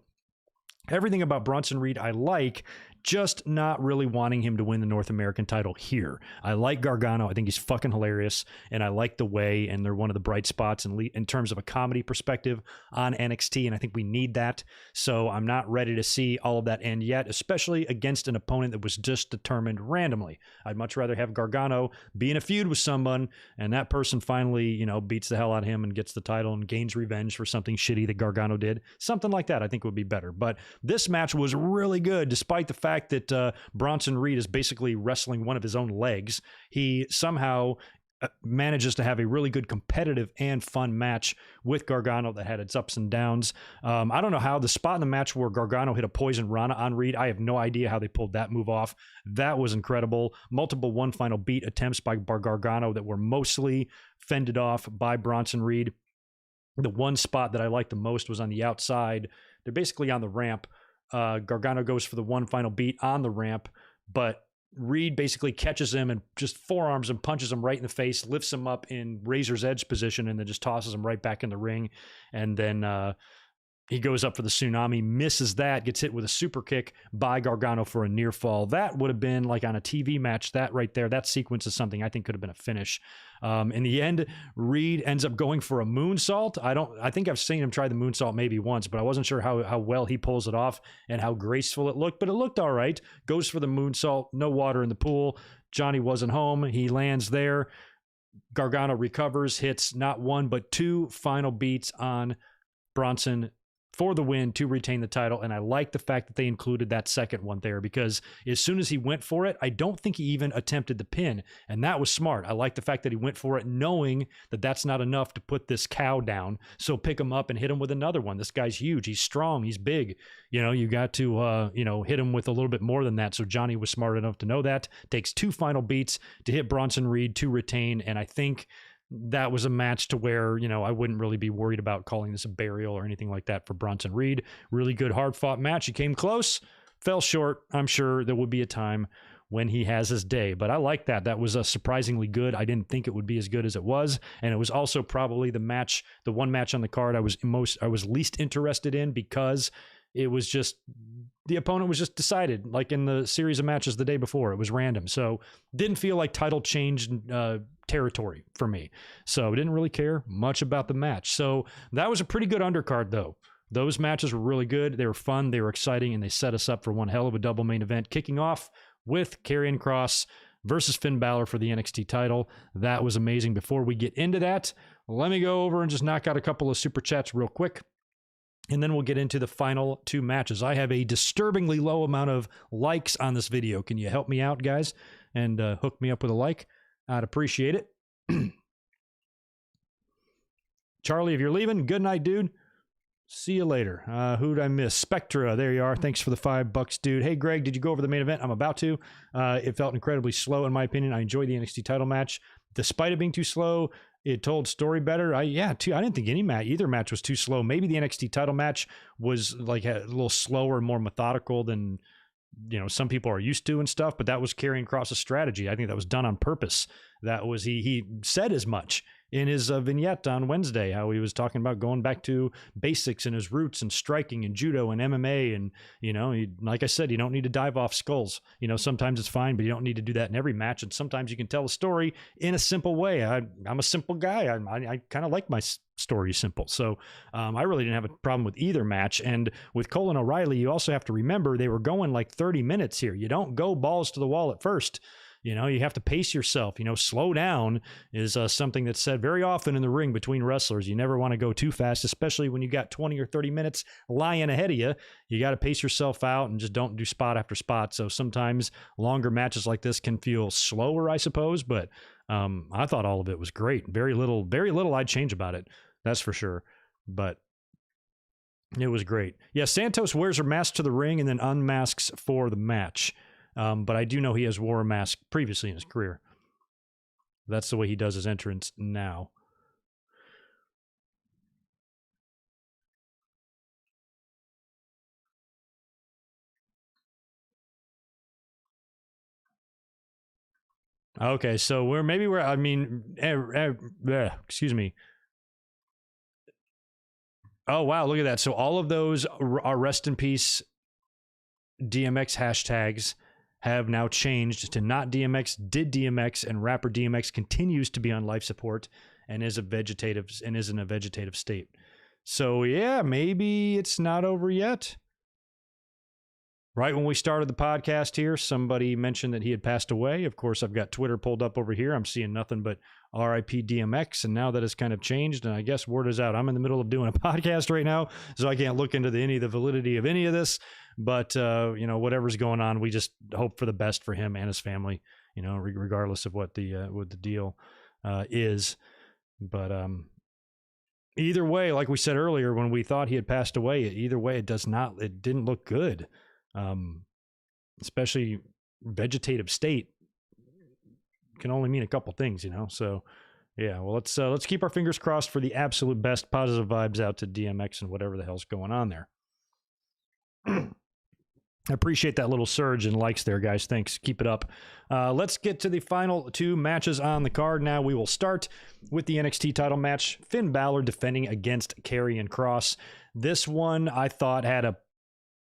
everything about Bronson Reed I like, just not really wanting him to win the North American title here. I like Gargano. I think he's fucking hilarious, and I like the way, and they're one of the bright spots in terms of a comedy perspective on NXT, and I think we need that. So I'm not ready to see all of that end yet, especially against an opponent that was just determined randomly. I'd much rather have Gargano be in a feud with someone, and that person finally, beats the hell out of him and gets the title and gains revenge for something shitty that Gargano did. Something like that I think would be better. But this match was really good, despite the fact that Bronson Reed is basically wrestling one of his own legs. He somehow manages to have a really good competitive and fun match with Gargano that had its ups and downs. I don't know how the spot in the match where Gargano hit a poison Rana on Reed, I have no idea how they pulled that move off. That was incredible. Multiple one final beat attempts by Gargano that were mostly fended off by Bronson Reed. The one spot that I liked the most was on the outside. They're basically on the ramp. Gargano goes for the one final beat on the ramp, but Reed basically catches him and just forearms him, punches him right in the face, lifts him up in razor's edge position, and then just tosses him right back in the ring. And then he goes up for the tsunami, misses that, gets hit with a super kick by Gargano for a near fall. That would have been like on a TV match. That right there, that sequence is something I think could have been a finish. In the end, Reed ends up going for a moonsault. I think I've seen him try the moonsault maybe once, but I wasn't sure how well he pulls it off and how graceful it looked, but it looked all right. Goes for the moonsault, no water in the pool. Johnny wasn't home. He lands there. Gargano recovers, hits not one, but two final beats on Bronson for the win to retain the title. And I like the fact that they included that second one there, because as soon as he went for it, I don't think he even attempted the pin. And that was smart. I like the fact that he went for it knowing that that's not enough to put this cow down. So pick him up and hit him with another one. This guy's huge. He's strong. He's big. You got to, hit him with a little bit more than that. So Johnny was smart enough to know that. Takes two final beats to hit Bronson Reed to retain. And I think that was a match to where, I wouldn't really be worried about calling this a burial or anything like that for Bronson Reed. Really good, hard-fought match. He came close, fell short. I'm sure there would be a time when he has his day, but I like that. That was surprisingly good. I didn't think it would be as good as it was, and it was also probably the one match on the card I was least interested in, because it was just, the opponent was just decided, like in the series of matches the day before. It was random. So didn't feel like title change territory for me. So didn't really care much about the match. So that was a pretty good undercard though. Those matches were really good. They were fun. They were exciting, and they set us up for one hell of a double main event, kicking off with Karrion Kross versus Finn Balor for the NXT title. That was amazing. Before we get into that, let me go over and just knock out a couple of super chats real quick, and then we'll get into the final two matches. I have a disturbingly low amount of likes on this video. Can you help me out, guys, and hook me up with a like? I'd appreciate it. Charlie, if you're leaving, good night, dude. See you later. Who'd I miss? Spectra, there you are. Thanks for the $5, dude. Hey, Greg, did you go over the main event? I'm about to. It felt incredibly slow, in my opinion. I enjoyed the NXT title match. Despite it being too slow, it told story better. I didn't think either match was too slow. Maybe the NXT title match was like a little slower and more methodical than some people are used to and stuff, but that was Karrion Kross's strategy. I think that was done on purpose. That was, he said as much in his vignette on Wednesday, how he was talking about going back to basics and his roots and striking and judo and MMA. And, like I said, you don't need to dive off skulls. Sometimes it's fine, but you don't need to do that in every match. And sometimes you can tell a story in a simple way. I'm a simple guy. I kind of like my story simple. So I really didn't have a problem with either match. And with Cole and O'Reilly, you also have to remember they were going like 30 minutes here. You don't go balls to the wall at first. You have to pace yourself. Slow down is something that's said very often in the ring between wrestlers. You never want to go too fast, especially when you got 20 or 30 minutes lying ahead of you. You got to pace yourself out and just don't do spot after spot. So sometimes longer matches like this can feel slower, I suppose, but I thought all of it was great. Very little I'd change about it. That's for sure. But it was great. Yeah, Santos wears her mask to the ring and then unmasks for the match. But I do know he has wore a mask previously in his career. That's the way he does his entrance now. Okay, so excuse me. Oh, wow, look at that. So all of those are rest in peace DMX hashtags have now changed to not DMX, did DMX, and rapper DMX continues to be on life support and is in a vegetative state. So yeah, maybe it's not over yet. Right when we started the podcast here, somebody mentioned that he had passed away. Of course, I've got Twitter pulled up over here. I'm seeing nothing but RIP DMX, and now that it's kind of changed, and I guess word is out. I'm in the middle of doing a podcast right now, so I can't look into any of the validity of any of this, but whatever's going on, we just hope for the best for him and his family, regardless of what the deal is. But either way, like we said earlier, when we thought he had passed away, either way, it didn't look good. Especially vegetative state can only mean a couple things, so yeah, well, let's keep our fingers crossed for the absolute best. Positive vibes out to DMX and whatever the hell's going on there. I appreciate that little surge in likes there, guys. Thanks. Keep it up. Let's get to the final two matches on the card now. We will start with the NXT title match. Finn Balor defending against Karrion Kross. This one I thought had a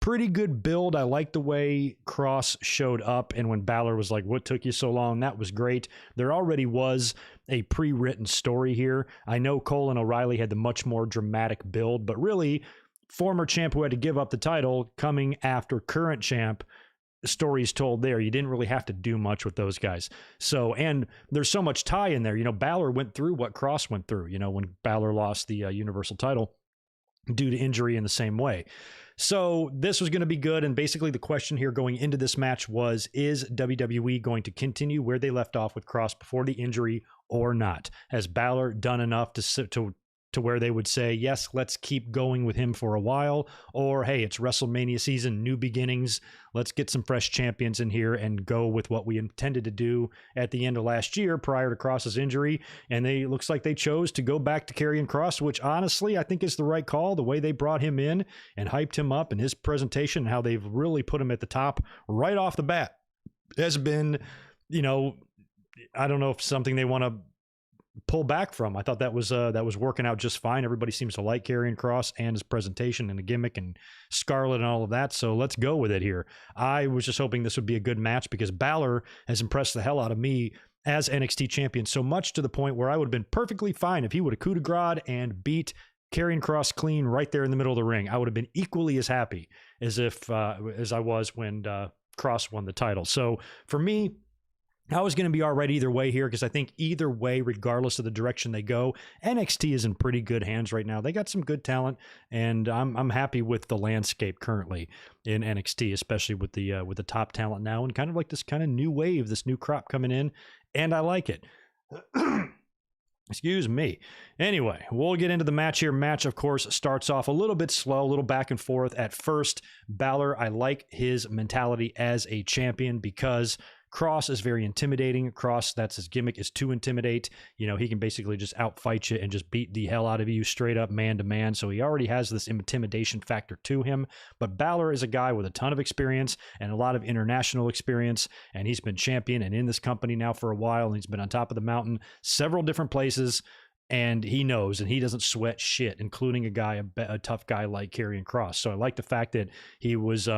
pretty good build. I liked the way Kross showed up, and when Balor was like, what took you so long? That was great. There already was a pre-written story here. I know Cole and O'Reilly had the much more dramatic build, but really, former champ who had to give up the title coming after current champ, stories told there. You didn't really have to do much with those guys. So, and there's so much tie in there. You know, Balor went through what Kross went through, you know, when Balor lost the Universal title due to injury in the same way. So this was going to be good. And basically the question here going into this match was, is WWE going to continue where they left off with Kross before the injury or not? Has Balor done enough to where they would say, yes, let's keep going with him for a while, or hey, it's WrestleMania season, new beginnings, let's get some fresh champions in here and go with what we intended to do at the end of last year prior to Kross's injury. And they looks like they chose to go back to Karrion Kross, which honestly I think is the right call. The way they brought him in and hyped him up, and his presentation and how they've really put him at the top right off the bat has been, you know, I don't know if something they want to pull back from. I thought that was working out just fine. Everybody seems to like Karrion Kross and his presentation and the gimmick and Scarlett and all of that. So let's go with it here. I was just hoping this would be a good match because Balor has impressed the hell out of me as NXT champion, so much to the point where I would have been perfectly fine if he would have coup de grace and beat Karrion Kross clean right there in the middle of the ring. I would have been equally as happy as I was when Kross won the title. So for me, I was going to be all right either way here because I think either way, regardless of the direction they go, NXT is in pretty good hands right now. They got some good talent, and I'm happy with the landscape currently in NXT, especially with the top talent now and kind of like this kind of new wave, this new crop coming in, and I like it. Excuse me. Anyway, we'll get into the match here. Match, of course, starts off a little bit slow, a little back and forth at first. Balor, I like his mentality as a champion because Kross is very intimidating. Kross, that's his gimmick, is to intimidate. You know, he can basically just outfight you and just beat the hell out of you straight up man to man. So he already has this intimidation factor to him. But Balor is a guy with a ton of experience and a lot of international experience. And he's been champion and in this company now for a while. And he's been on top of the mountain several different places. And he knows, and he doesn't sweat shit, including a tough guy like Karrion Kross. So I like the fact that he was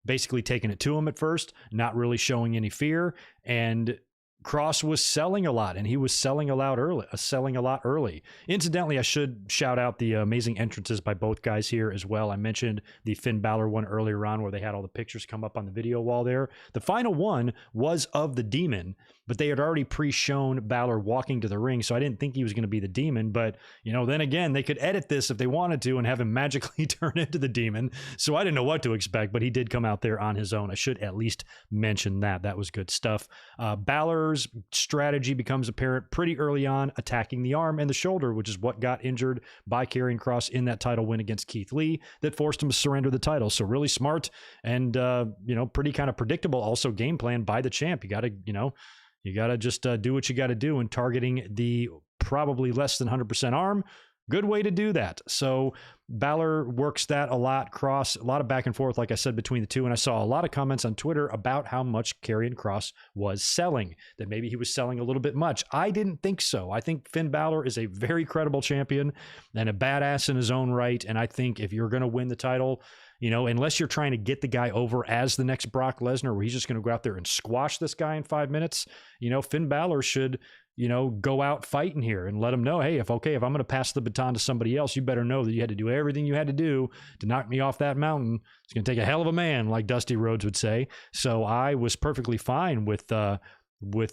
basically taking it to him at first, not really showing any fear. And Kross was selling a lot, and he was selling a lot early. Incidentally, I should shout out the amazing entrances by both guys here as well. I mentioned the Finn Balor one earlier on where they had all the pictures come up on the video wall there. The final one was of the Demon, but they had already pre-shown Balor walking to the ring, so I didn't think he was going to be the Demon. But, you know, then again, they could edit this if they wanted to and have him magically turn into the Demon. So I didn't know what to expect, but he did come out there on his own. I should at least mention that. That was good stuff. Balor's strategy becomes apparent pretty early on, attacking the arm and the shoulder, which is what got injured by Karrion Kross in that title win against Keith Lee that forced him to surrender the title. So really smart and, you know, pretty kind of predictable also game plan by the champ. You got to just do what you got to do, and targeting the probably less than 100% arm. Good way to do that. So Balor works that a lot. Kross, a lot of back and forth, like I said, between the two. And I saw a lot of comments on Twitter about how much Karrion Kross was selling, that maybe he was selling a little bit much. I didn't think so. I think Finn Balor is a very credible champion and a badass in his own right. And I think if you're going to win the title, you know, unless you're trying to get the guy over as the next Brock Lesnar, where he's just going to go out there and squash this guy in 5 minutes, you know, Finn Balor should, you know, go out fighting here and let him know, hey, if I'm going to pass the baton to somebody else, you better know that you had to do everything you had to do to knock me off that mountain. It's going to take a hell of a man, like Dusty Rhodes would say. So I was perfectly fine with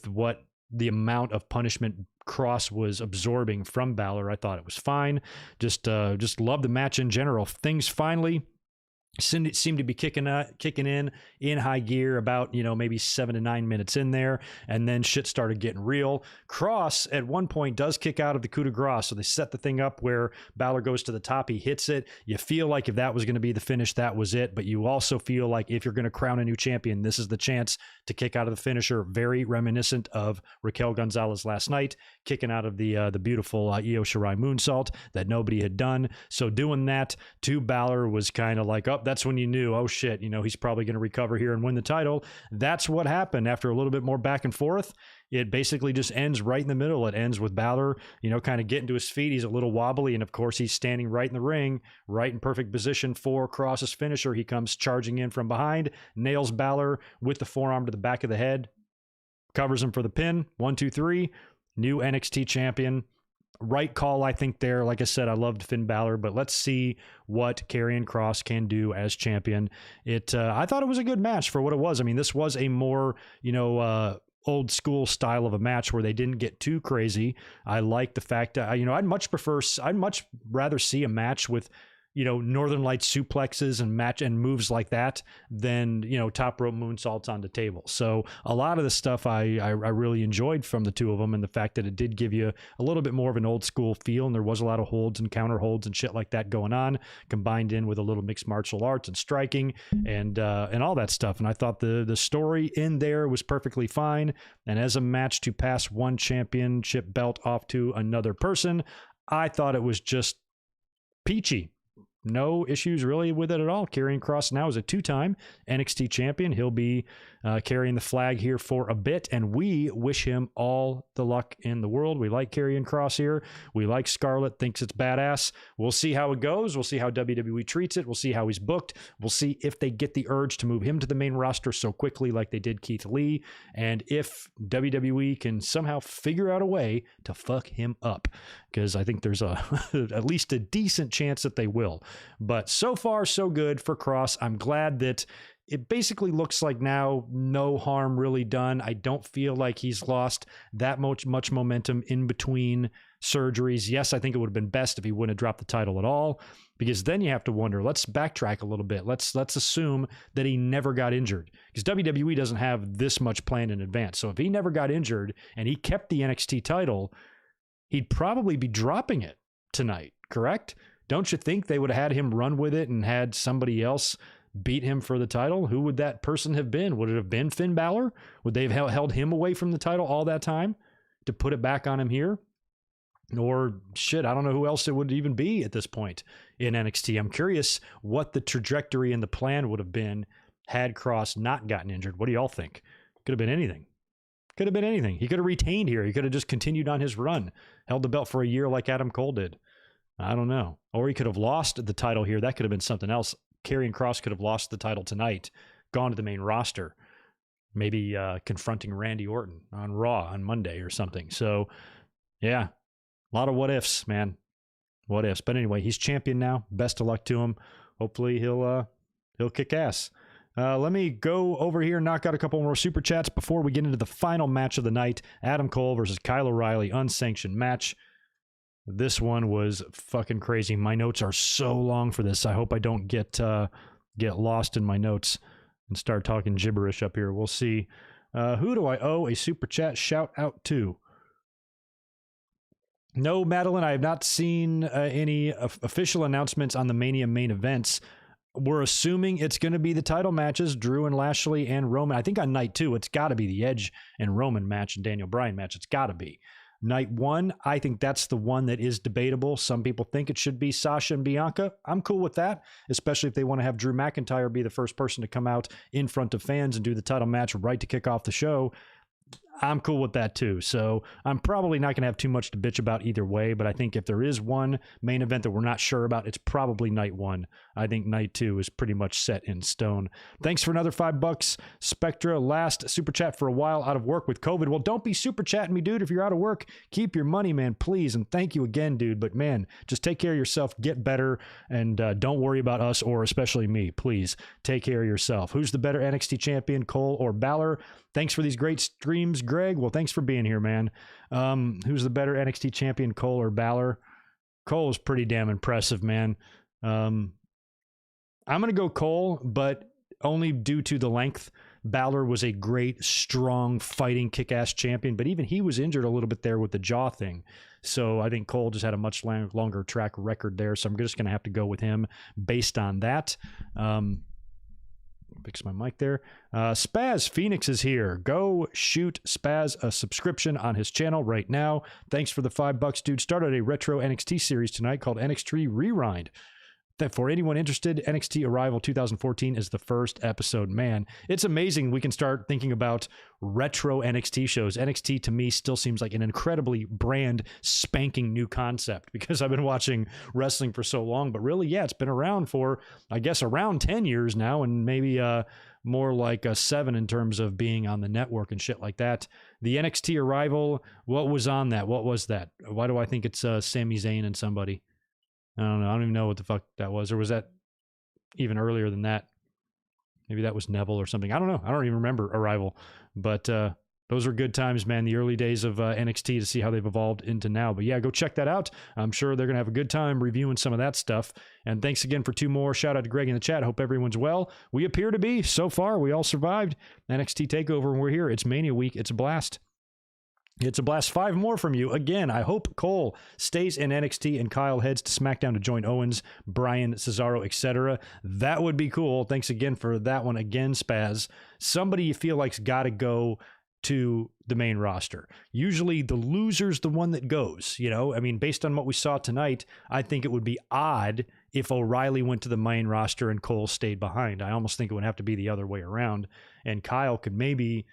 what the amount of punishment Kross was absorbing from Balor. I thought it was fine. Just love the match in general. Things finally seemed to be kicking in high gear about, you know, maybe 7 to 9 minutes in there, and then shit started getting real. Kross at one point does kick out of the coup de grace, so they set the thing up where Balor goes to the top, he hits it. You feel like if that was going to be the finish, that was it, but you also feel like if you're going to crown a new champion, this is the chance to kick out of the finisher. Very reminiscent of Raquel Gonzalez last night, kicking out of the beautiful Io Shirai moonsault that nobody had done. So doing that to Balor was kind of like, oh, out, that's when you knew, oh shit, he's probably going to recover here and win the title. That's what happened. After a little bit more back and forth, it basically just ends right in the middle. It ends with Balor, kind of getting to his feet. He's a little wobbly, and of course he's standing right in the ring, right in perfect position for Kross's finisher. He comes charging in from behind, nails Balor with the forearm to the back of the head, covers him for the pin. 1, 2, 3. New NXT champion. Right call, I think, there. Like I said, I loved Finn Balor, but let's see what Karrion Kross can do as champion. I thought it was a good match for what it was. I mean, this was a more, old school style of a match where they didn't get too crazy. I like the fact that, I'd much rather see a match with, Northern Light suplexes and moves like that than, top rope moonsaults on the table. So a lot of the stuff I really enjoyed from the two of them, and the fact that it did give you a little bit more of an old school feel, and there was a lot of holds and counter holds and shit like that going on, combined in with a little mixed martial arts and striking and all that stuff. And I thought the story in there was perfectly fine. And as a match to pass one championship belt off to another person, I thought it was just peachy. No issues really with it at all. Karrion Kross now is a 2-time NXT champion. He'll be carrying the flag here for a bit, and we wish him all the luck in the world. We like Karrion Kross here. We like Scarlett, thinks it's badass. We'll see how it goes. We'll see how WWE treats it. We'll see how he's booked. We'll see if they get the urge to move him to the main roster so quickly like they did Keith Lee, and if WWE can somehow figure out a way to fuck him up, because I think there's at least a decent chance that they will. But so far, so good for Kross. I'm glad that it basically looks like now no harm really done. I don't feel like he's lost that much momentum in between surgeries. Yes, I think it would have been best if he wouldn't have dropped the title at all, because then you have to wonder, let's backtrack a little bit. Let's assume that he never got injured, because WWE doesn't have this much planned in advance. So if he never got injured and he kept the NXT title, he'd probably be dropping it tonight, correct? Don't you think they would have had him run with it and had somebody else beat him for the title? Who would that person have been? Would it have been Finn Balor? Would they have held him away from the title all that time to put it back on him here? Or shit, I don't know who else it would even be at this point in NXT. I'm curious what the trajectory and the plan would have been had Kross not gotten injured. What do y'all think? Could have been anything. Could have been anything. He could have retained here. He could have just continued on his run, held the belt for a year like Adam Cole did. I don't know. Or he could have lost the title here. That could have been something else. Karrion Kross could have lost the title tonight, gone to the main roster, maybe confronting Randy Orton on Raw on Monday or something. So, yeah, a lot of what ifs, man. What ifs. But anyway, he's champion now. Best of luck to him. Hopefully he'll kick ass. Let me go over here and knock out a couple more super chats before we get into the final match of the night. Adam Cole versus Kyle O'Reilly, unsanctioned match. This one was fucking crazy. My notes are so long for this. I hope I don't get lost in my notes and start talking gibberish up here. We'll see. Who do I owe a super chat shout out to? No, Madeline, I have not seen any official announcements on the Mania main events. We're assuming it's going to be the title matches, Drew and Lashley and Roman. I think on night 2, it's got to be the Edge and Roman match and Daniel Bryan match. It's got to be. Night 1, I think that's the one that is debatable. Some people think it should be Sasha and Bianca. I'm cool with that, especially if they want to have Drew McIntyre be the first person to come out in front of fans and do the title match right to kick off the show. I'm cool with that too. So I'm probably not going to have too much to bitch about either way, but I think if there is one main event that we're not sure about, it's probably night 1. I think night 2 is pretty much set in stone. Thanks for another $5. Spectra, last super chat for a while, out of work with COVID. Well, don't be super chatting me, dude. If you're out of work, keep your money, man, please. And thank you again, dude. But man, just take care of yourself, get better, and don't worry about us or especially me. Please take care of yourself. Who's the better NXT champion, Cole or Balor? Thanks for these great streams, Greg. Well, thanks for being here, man. Who's the better NXT champion, Cole or Balor? Cole is pretty damn impressive, man. I'm going to go Cole, but only due to the length. Balor was a great, strong, fighting, kick-ass champion, but even he was injured a little bit there with the jaw thing. So I think Cole just had a much longer track record there, so I'm just going to have to go with him based on that. Fix my mic there. Spaz Phoenix is here. Go shoot Spaz a subscription on his channel right now. Thanks for the $5, dude. Started a retro NXT series tonight called NXT Rewind. for anyone interested, NXT Arrival 2014 is the first episode. Man, it's amazing we can start thinking about retro NXT shows. NXT to me still seems like an incredibly brand spanking new concept because I've been watching wrestling for so long. But really, yeah, it's been around for, I guess, around 10 years now, and maybe more like a 7 in terms of being on the network and shit like that. The NXT Arrival, what was on that? What was that? Why do I think it's Sami Zayn and somebody? I don't know. I don't even know what the fuck that was. Or was that even earlier than that? Maybe that was Neville or something. I don't know. I don't even remember Arrival. But those are good times, man. The early days of NXT to see how they've evolved into now. But yeah, go check that out. I'm sure they're going to have a good time reviewing some of that stuff. And thanks again for 2 more. Shout out to Greg in the chat. Hope everyone's well. We appear to be. So far, we all survived NXT TakeOver, and we're here. It's Mania Week. It's a blast. It's a blast. 5 more from you. Again, I hope Cole stays in NXT and Kyle heads to SmackDown to join Owens, Bryan, Cesaro, etc. That would be cool. Thanks again for that one again, Spaz. Somebody you feel like's got to go to the main roster. Usually the loser's the one that goes, you know? I mean, based on what we saw tonight, I think it would be odd if O'Reilly went to the main roster and Cole stayed behind. I almost think it would have to be the other way around. And Kyle could maybe,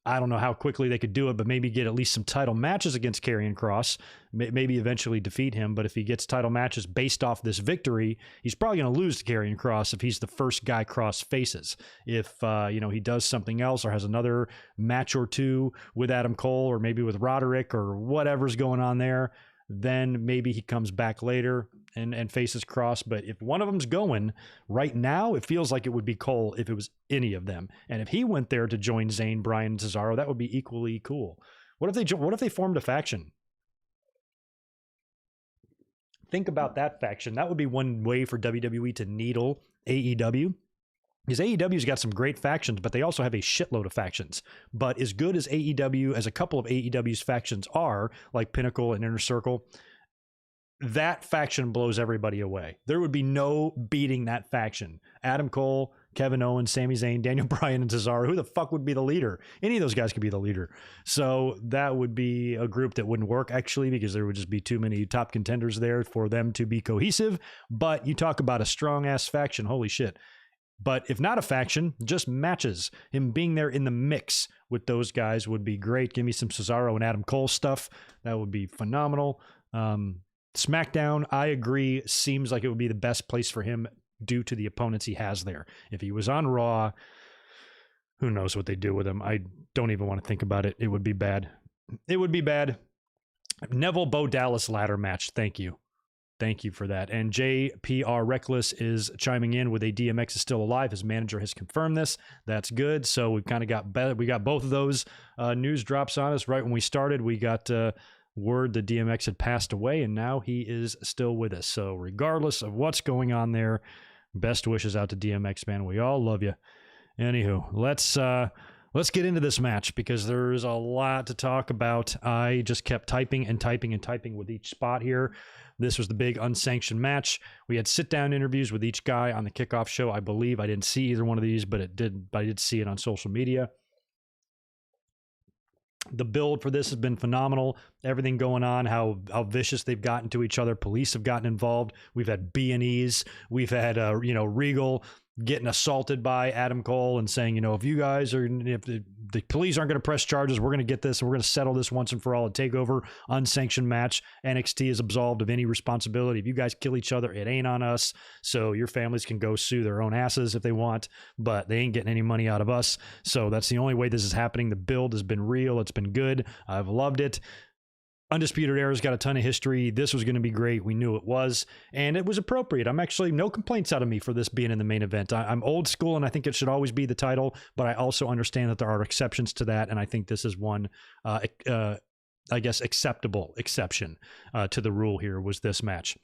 I don't know how quickly they could do it, but maybe get at least some title matches against Karrion Kross, maybe eventually defeat him. But if he gets title matches based off this victory, he's probably going to lose to Karrion Kross if he's the first guy Kross faces. If, he does something else or has another match or two with Adam Cole or maybe with Roderick or whatever's going on there, then maybe he comes back later and faces Kross. But if one of them's going right now, it feels like it would be Cole if it was any of them. And if he went there to join Zayn, Bryan, and Cesaro, that would be equally cool. What if they formed a faction? Think about that faction. That would be one way for WWE to needle AEW. Because AEW's got some great factions, but they also have a shitload of factions. But as good as AEW, as a couple of AEW's factions are, like Pinnacle and Inner Circle, that faction blows everybody away. There would be no beating that faction. Adam Cole, Kevin Owens, Sami Zayn, Daniel Bryan, and Cesaro. Who the fuck would be the leader? Any of those guys could be the leader. So that would be a group that wouldn't work, actually, because there would just be too many top contenders there for them to be cohesive. But you talk about a strong-ass faction. Holy shit. But if not a faction, just matches. Him being there in the mix with those guys would be great. Give me some Cesaro and Adam Cole stuff. That would be phenomenal. SmackDown, I agree, seems like it would be the best place for him due to the opponents he has there. If he was on Raw, who knows what they do with him. I don't even want to think about it. It would be bad. It would be bad. Neville Bo Dallas ladder match. Thank you. Thank you for that. And JPR Reckless is chiming in with a DMX is still alive. His manager has confirmed this. That's good. So we've kind of got better. We got both of those news drops on us right when we started. We got word that DMX had passed away, and now he is still with us. So regardless of what's going on there, best wishes out to DMX, man. We all love you. Anywho, let's get into this match because there's a lot to talk about. I just kept typing and typing and typing with each spot here. This was the big unsanctioned match. We had sit-down interviews with each guy on the kickoff show. I believe I didn't see either one of these, but I did see it on social media. The build for this has been phenomenal. Everything going on, how vicious they've gotten to each other. Police have gotten involved. We've had B&Es. We've had, Regal getting assaulted by Adam Cole and saying, if you guys are, if the police aren't going to press charges, we're going to get this and we're going to settle this once and for all. A TakeOver unsanctioned match. NXT is absolved of any responsibility. If you guys kill each other, it ain't on us. So your families can go sue their own asses if they want, but they ain't getting any money out of us. So that's the only way this is happening. The build has been real. It's been good. I've loved it. Undisputed Era's got a ton of history. This was going to be great. We knew it was, and it was appropriate. I'm actually no complaints out of me for this being in the main event. I'm old school, and I think it should always be the title, but I also understand that there are exceptions to that, and I think this is one, acceptable exception to the rule here was this match.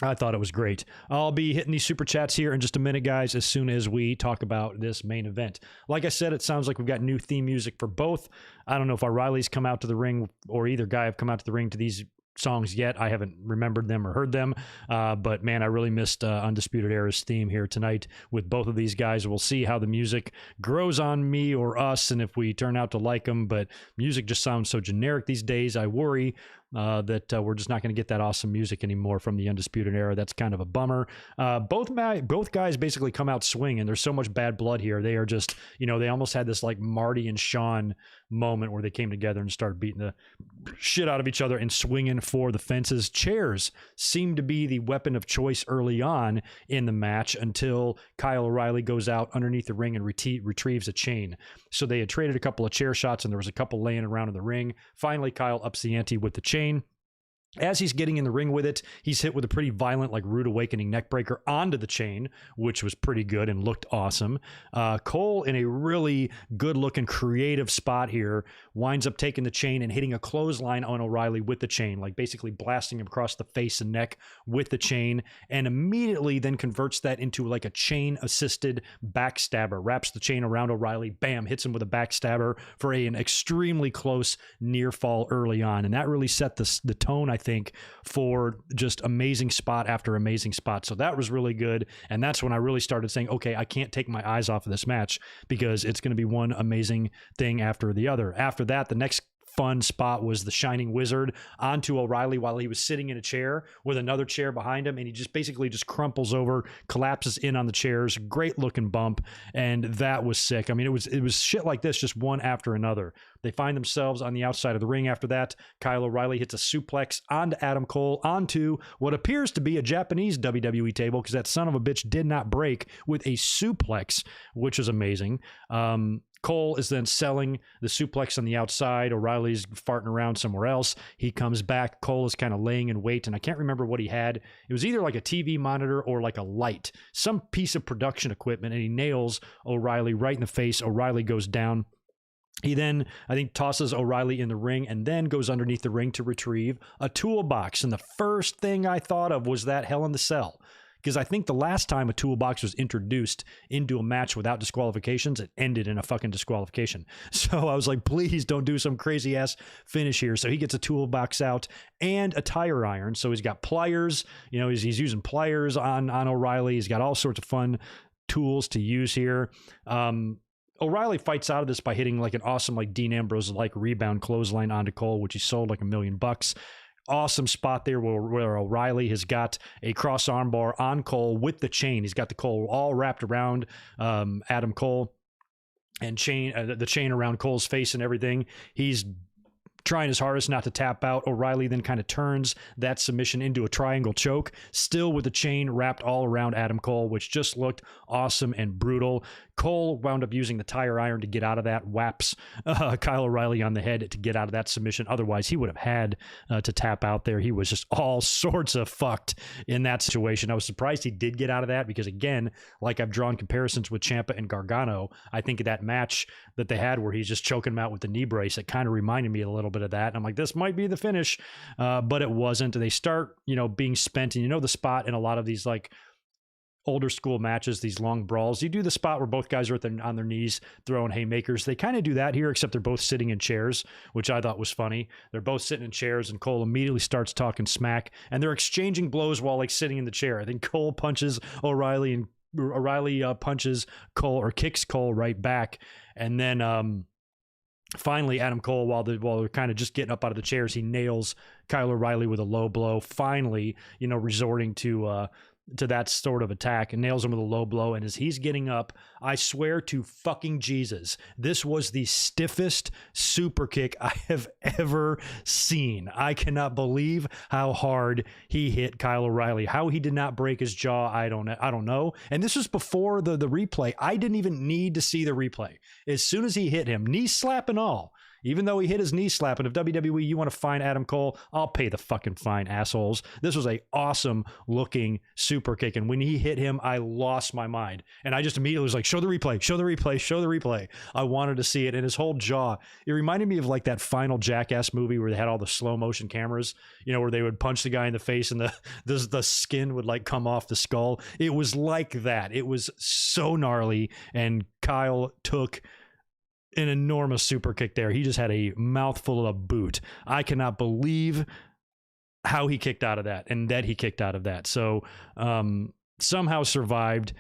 I thought it was great. I'll be hitting these super chats here in just a minute, guys, as soon as we talk about this main event. Like I said, it sounds like we've got new theme music for both. I don't know if O'Reilly's come out to the ring or either guy have come out to the ring to these songs yet. I haven't remembered them or heard them, but man, I really missed Undisputed Era's theme here tonight with both of these guys. We'll see how the music grows on me or us and if we turn out to like them, but music just sounds so generic these days. I worry that we're just not going to get that awesome music anymore from the Undisputed Era. That's kind of a bummer. Both guys basically come out swinging. There's so much bad blood here. They are just, they almost had this like Marty and Shawn moment where they came together and started beating the shit out of each other and swinging for the fences. Chairs seem to be the weapon of choice early on in the match until Kyle O'Reilly goes out underneath the ring and retrieves a chain. So they had traded a couple of chair shots and there was a couple laying around in the ring. Finally, Kyle ups the ante with the chain. As he's getting in the ring with it, he's hit with a pretty violent, like, rude awakening neckbreaker onto the chain, which was pretty good and looked awesome. Cole, in a really good-looking, creative spot here, winds up taking the chain and hitting a clothesline on O'Reilly with the chain, like basically blasting him across the face and neck with the chain, and immediately then converts that into like a chain-assisted backstabber, wraps the chain around O'Reilly, bam, hits him with a backstabber for an extremely close near fall early on, and that really set the tone, I think, for just amazing spot after amazing spot. So that was really good. And that's when I really started saying, okay, I can't take my eyes off of this match because it's going to be one amazing thing after the other. After that, the next fun spot was the Shining Wizard onto O'Reilly while he was sitting in a chair with another chair behind him, and he just basically just crumples over, collapses in on the chairs. Great looking bump, and that was sick. I mean, it was shit like this, just one after another. They find themselves on the outside of the ring after that. Kyle O'Reilly hits a suplex onto Adam Cole, onto what appears to be a Japanese WWE table, because that son of a bitch did not break, with a suplex, which is amazing. Cole is then selling the suplex on the outside. O'Reilly's farting around somewhere else. He comes back. Cole is kind of laying in wait, and I can't remember what he had. It was either like a TV monitor or like a light, some piece of production equipment, and he nails O'Reilly right in the face. O'Reilly goes down. He then, I think, tosses O'Reilly in the ring and then goes underneath the ring to retrieve a toolbox. And the first thing I thought of was that Hell in the Cell. Because I think the last time a toolbox was introduced into a match without disqualifications, it ended in a fucking disqualification. So I was like, please don't do some crazy ass finish here. So he gets a toolbox out and a tire iron. So he's got pliers, he's using pliers on O'Reilly. He's got all sorts of fun tools to use here. O'Reilly fights out of this by hitting like an awesome, like Dean Ambrose-like rebound clothesline onto Cole, which he sold like $1 million. Awesome spot there where O'Reilly has got a cross armbar on Cole with the chain. He's got the Cole all wrapped around Adam Cole and the chain around Cole's face and everything. He's trying his hardest not to tap out. O'Reilly then kind of turns that submission into a triangle choke, still with the chain wrapped all around Adam Cole, which just looked awesome and brutal. Cole wound up using the tire iron to get out of that, whaps Kyle O'Reilly on the head to get out of that submission. Otherwise, he would have had to tap out there. He was just all sorts of fucked in that situation. I was surprised he did get out of that because, again, like I've drawn comparisons with Ciampa and Gargano, I think that match that they had where he's just choking him out with the knee brace, it kind of reminded me a little bit of that. And I'm like, this might be the finish, but it wasn't. They start, being spent, and the spot in a lot of these like older school matches, these long brawls, you do the spot where both guys are on their knees throwing haymakers. They kind of do that here, except they're both sitting in chairs, which I thought was funny. They're both sitting in chairs, and Cole immediately starts talking smack, and they're exchanging blows while like sitting in the chair. I think Cole punches O'Reilly, and O'Reilly punches Cole or kicks Cole right back, and then finally, Adam Cole, while they're kind of just getting up out of the chairs, he nails Kyle O'Reilly with a low blow, finally, resorting to that sort of attack, and nails him with a low blow. And as he's getting up, I swear to fucking Jesus, this was the stiffest super kick I have ever seen. I cannot believe how hard he hit Kyle O'Reilly. How he did not break his jaw, I don't know. And this was before the replay. I didn't even need to see the replay. As soon as he hit him, knee slap and all, even though he hit his knee slap, and if WWE, you want to fine Adam Cole, I'll pay the fucking fine, assholes. This was a awesome looking super kick, and when he hit him, I lost my mind. And I just immediately was like, show the replay, show the replay, show the replay. I wanted to see it, and his whole jaw, it reminded me of like that final Jackass movie where they had all the slow motion cameras, where they would punch the guy in the face and the skin would like come off the skull. It was like that. It was so gnarly, and Kyle took an enormous super kick there. He just had a mouthful of a boot. I cannot believe how he kicked out of that, and that he kicked out of that. So somehow survived.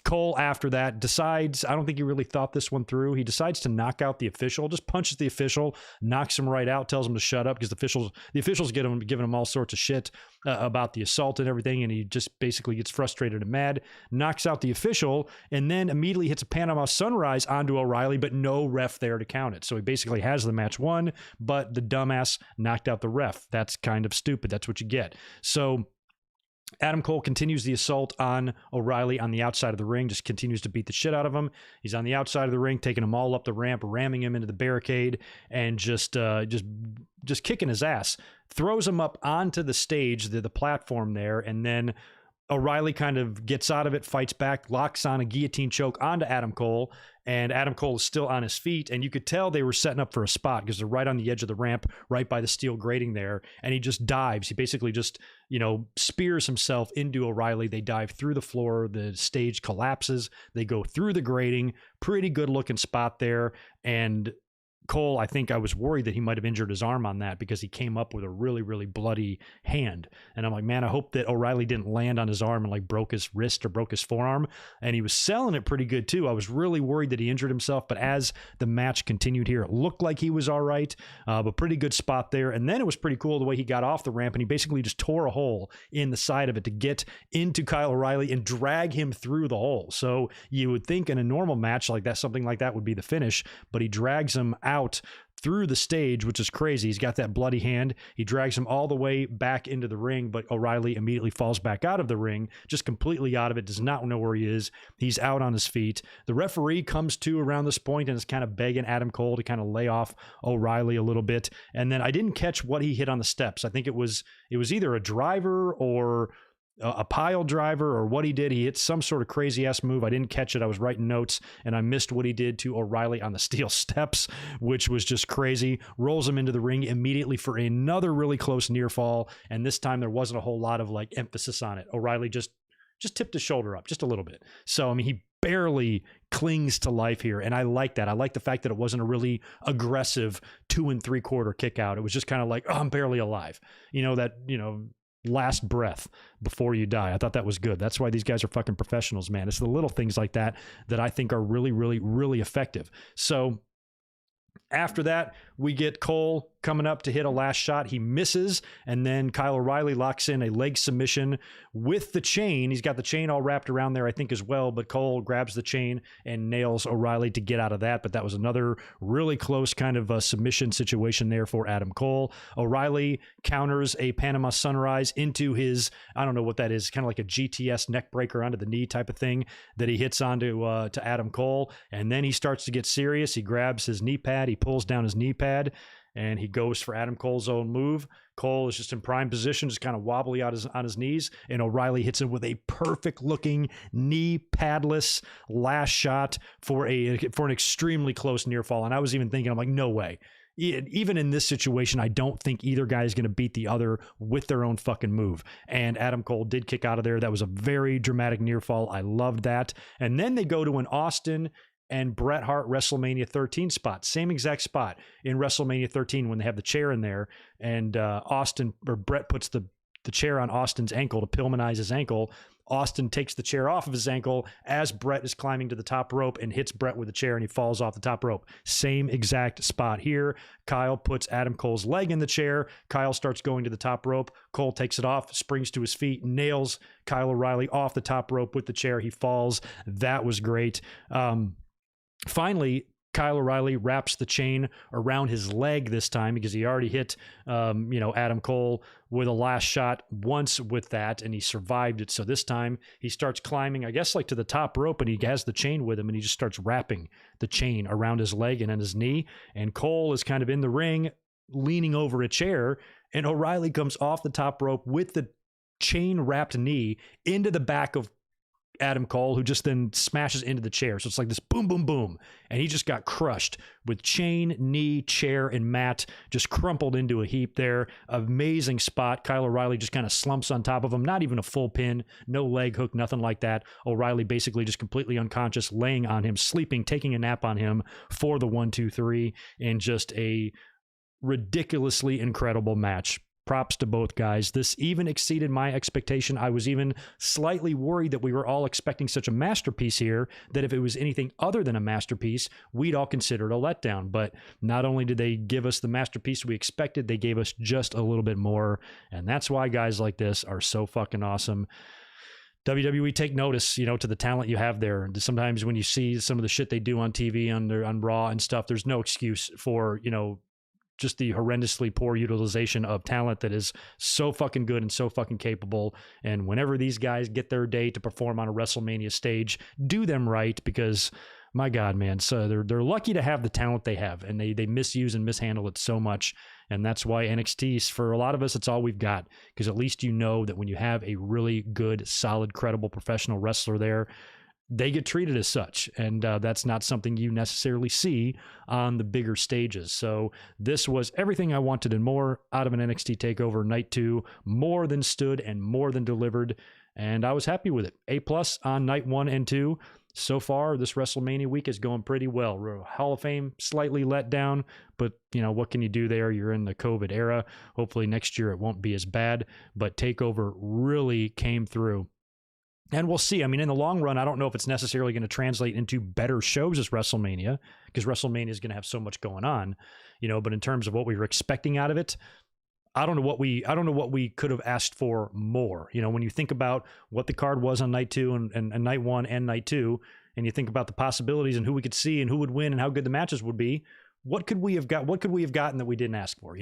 Cole, after that, decides, I don't think he really thought this one through. He decides to knock out the official, just punches the official, knocks him right out, tells him to shut up because the officials giving him all sorts of shit about the assault and everything. And he just basically gets frustrated and mad, knocks out the official, and then immediately hits a Panama Sunrise onto O'Reilly, but no ref there to count it. So he basically has the match won, but the dumbass knocked out the ref. That's kind of stupid. That's what you get. So Adam Cole continues the assault on O'Reilly on the outside of the ring, just continues to beat the shit out of him. He's on the outside of the ring, taking him all up the ramp, ramming him into the barricade, and just kicking his ass. Throws him up onto the stage, the platform there, and then O'Reilly kind of gets out of it, fights back, locks on a guillotine choke onto Adam Cole, and Adam Cole is still on his feet, and you could tell they were setting up for a spot because they're right on the edge of the ramp, right by the steel grating there, and he just dives. He basically just, spears himself into O'Reilly. They dive through the floor. The stage collapses. They go through the grating. Pretty good looking spot there, and Cole, I think I was worried that he might have injured his arm on that because he came up with a really, really bloody hand. And I'm like, man, I hope that O'Reilly didn't land on his arm and like broke his wrist or broke his forearm. And he was selling it pretty good too. I was really worried that he injured himself, but as the match continued here, it looked like he was all right, but pretty good spot there. And then it was pretty cool the way he got off the ramp and he basically just tore a hole in the side of it to get into Kyle O'Reilly and drag him through the hole. So you would think in a normal match like that, something like that would be the finish, but he drags him out through the stage, which is crazy. He's got that bloody hand. He drags him all the way back into the ring, but O'Reilly immediately falls back out of the ring, just completely out of it, does not know where he is. He's out on his feet. The referee comes to around this point and is kind of begging Adam Cole to kind of lay off O'Reilly a little bit. And then I didn't catch what he hit on the steps. I think it was either a driver or a pile driver or what he did. He hit some sort of crazy ass move. I didn't catch it. I was writing notes and I missed what he did to O'Reilly on the steel steps, which was just crazy. Rolls him into the ring immediately for another really close near fall. And this time there wasn't a whole lot of like emphasis on it. O'Reilly just tipped his shoulder up just a little bit. So, I mean, he barely clings to life here. And I like that. I like the fact that it wasn't a really aggressive 2 3/4 kick out. It was just kind of like, oh, I'm barely alive. Last breath before you die. I thought that was good. That's why these guys are fucking professionals, man. It's the little things like that that I think are really, really, really effective. So after that, we get Cole coming up to hit a last shot. He misses, and then Kyle O'Reilly locks in a leg submission with the chain. He's got the chain all wrapped around there, I think, as well, but Cole grabs the chain and nails O'Reilly to get out of that, but that was another really close kind of a submission situation there for Adam Cole. O'Reilly counters a Panama Sunrise into his, I don't know what that is, kind of like a GTS neck breaker onto the knee type of thing that he hits onto to Adam Cole, and then he starts to get serious. He grabs his knee pad, he pulls down his knee pad, and he goes for Adam Cole's own move. Cole is just in prime position, just kind of wobbly on his knees, and O'Reilly hits him with a perfect-looking knee padless last shot for an extremely close near fall. And I was even thinking, I'm like, no way. Even in this situation, I don't think either guy is going to beat the other with their own fucking move. And Adam Cole did kick out of there. That was a very dramatic near fall. I loved that. And then they go to an Austin and Bret Hart WrestleMania 13 spot, same exact spot in WrestleMania 13 when they have the chair in there, and Bret puts the chair on Austin's ankle to Pillmanize his ankle. Austin takes the chair off of his ankle as Bret is climbing to the top rope and hits Bret with the chair, and he falls off the top rope. Same exact spot here. Kyle puts Adam Cole's leg in the chair. Kyle starts going to the top rope. Cole takes it off, springs to his feet, nails Kyle O'Reilly off the top rope with the chair. He falls. That was great. Finally, Kyle O'Reilly wraps the chain around his leg this time because he already hit, Adam Cole with a last shot once with that, and he survived it. So this time he starts climbing, I guess, like to the top rope, and he has the chain with him, and he just starts wrapping the chain around his leg and on his knee. And Cole is kind of in the ring, leaning over a chair, and O'Reilly comes off the top rope with the chain wrapped knee into the back of Adam Cole, who just then smashes into the chair. So it's like this boom, boom, boom. And he just got crushed with chain, knee, chair, and mat, just crumpled into a heap there. Amazing spot. Kyle O'Reilly just kind of slumps on top of him. Not even a full pin, no leg hook, nothing like that. O'Reilly basically just completely unconscious, laying on him, sleeping, taking a nap on him for the 1, 2, 3, and just a ridiculously incredible match. props to both guys. This even exceeded my expectation. I was even slightly worried that we were all expecting such a masterpiece here, that if it was anything other than a masterpiece, we'd all consider it a letdown. But not only did they give us the masterpiece we expected, they gave us just a little bit more. And that's why guys like this are so fucking awesome. WWE, take notice, to the talent you have there. Sometimes when you see some of the shit they do on TV, on Raw and stuff, there's no excuse for, just the horrendously poor utilization of talent that is so fucking good and so fucking capable. And whenever these guys get their day to perform on a WrestleMania stage, do them right, because my God, man, so they're lucky to have the talent they have, and they misuse and mishandle it so much. And that's why NXT, for a lot of us, it's all we've got, because at least that when you have a really good, solid, credible professional wrestler there, they get treated as such. And that's not something you necessarily see on the bigger stages. So this was everything I wanted and more out of an NXT TakeOver Night 2, more than stood and more than delivered. And I was happy with it. A+ on Night 1 and 2. So far, this WrestleMania week is going pretty well. Hall of Fame slightly let down, but what can you do there? You're in the COVID era. Hopefully next year it won't be as bad, but TakeOver really came through. And we'll see. I mean, in the long run, I don't know if it's necessarily going to translate into better shows as WrestleMania, because WrestleMania is going to have so much going on, but in terms of what we were expecting out of it, I don't know what we could have asked for more. When you think about what the card was on Night 2 and Night 1 and Night 2, and you think about the possibilities and who we could see and who would win and how good the matches would be, what could we have gotten that we didn't ask for,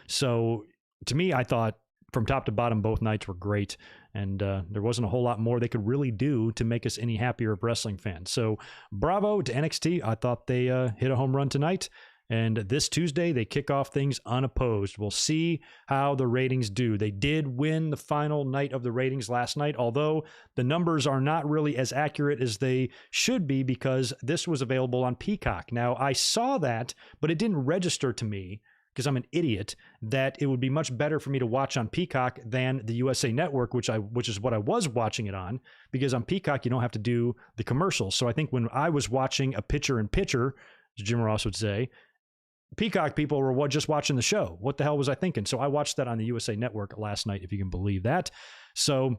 So to me, I thought from top to bottom, both nights were great, and there wasn't a whole lot more they could really do to make us any happier of wrestling fans. So bravo to NXT. I thought they hit a home run tonight. And this Tuesday, they kick off things unopposed. We'll see how the ratings do. They did win the final night of the ratings last night, although the numbers are not really as accurate as they should be, because this was available on Peacock. Now, I saw that, but it didn't register to me, because I'm an idiot, that it would be much better for me to watch on Peacock than the USA Network, which is what I was watching it on, because on Peacock, you don't have to do the commercials. So I think when I was watching a picture-in-picture, as Jim Ross would say, Peacock people were just watching the show. What the hell was I thinking? So I watched that on the USA Network last night, if you can believe that. So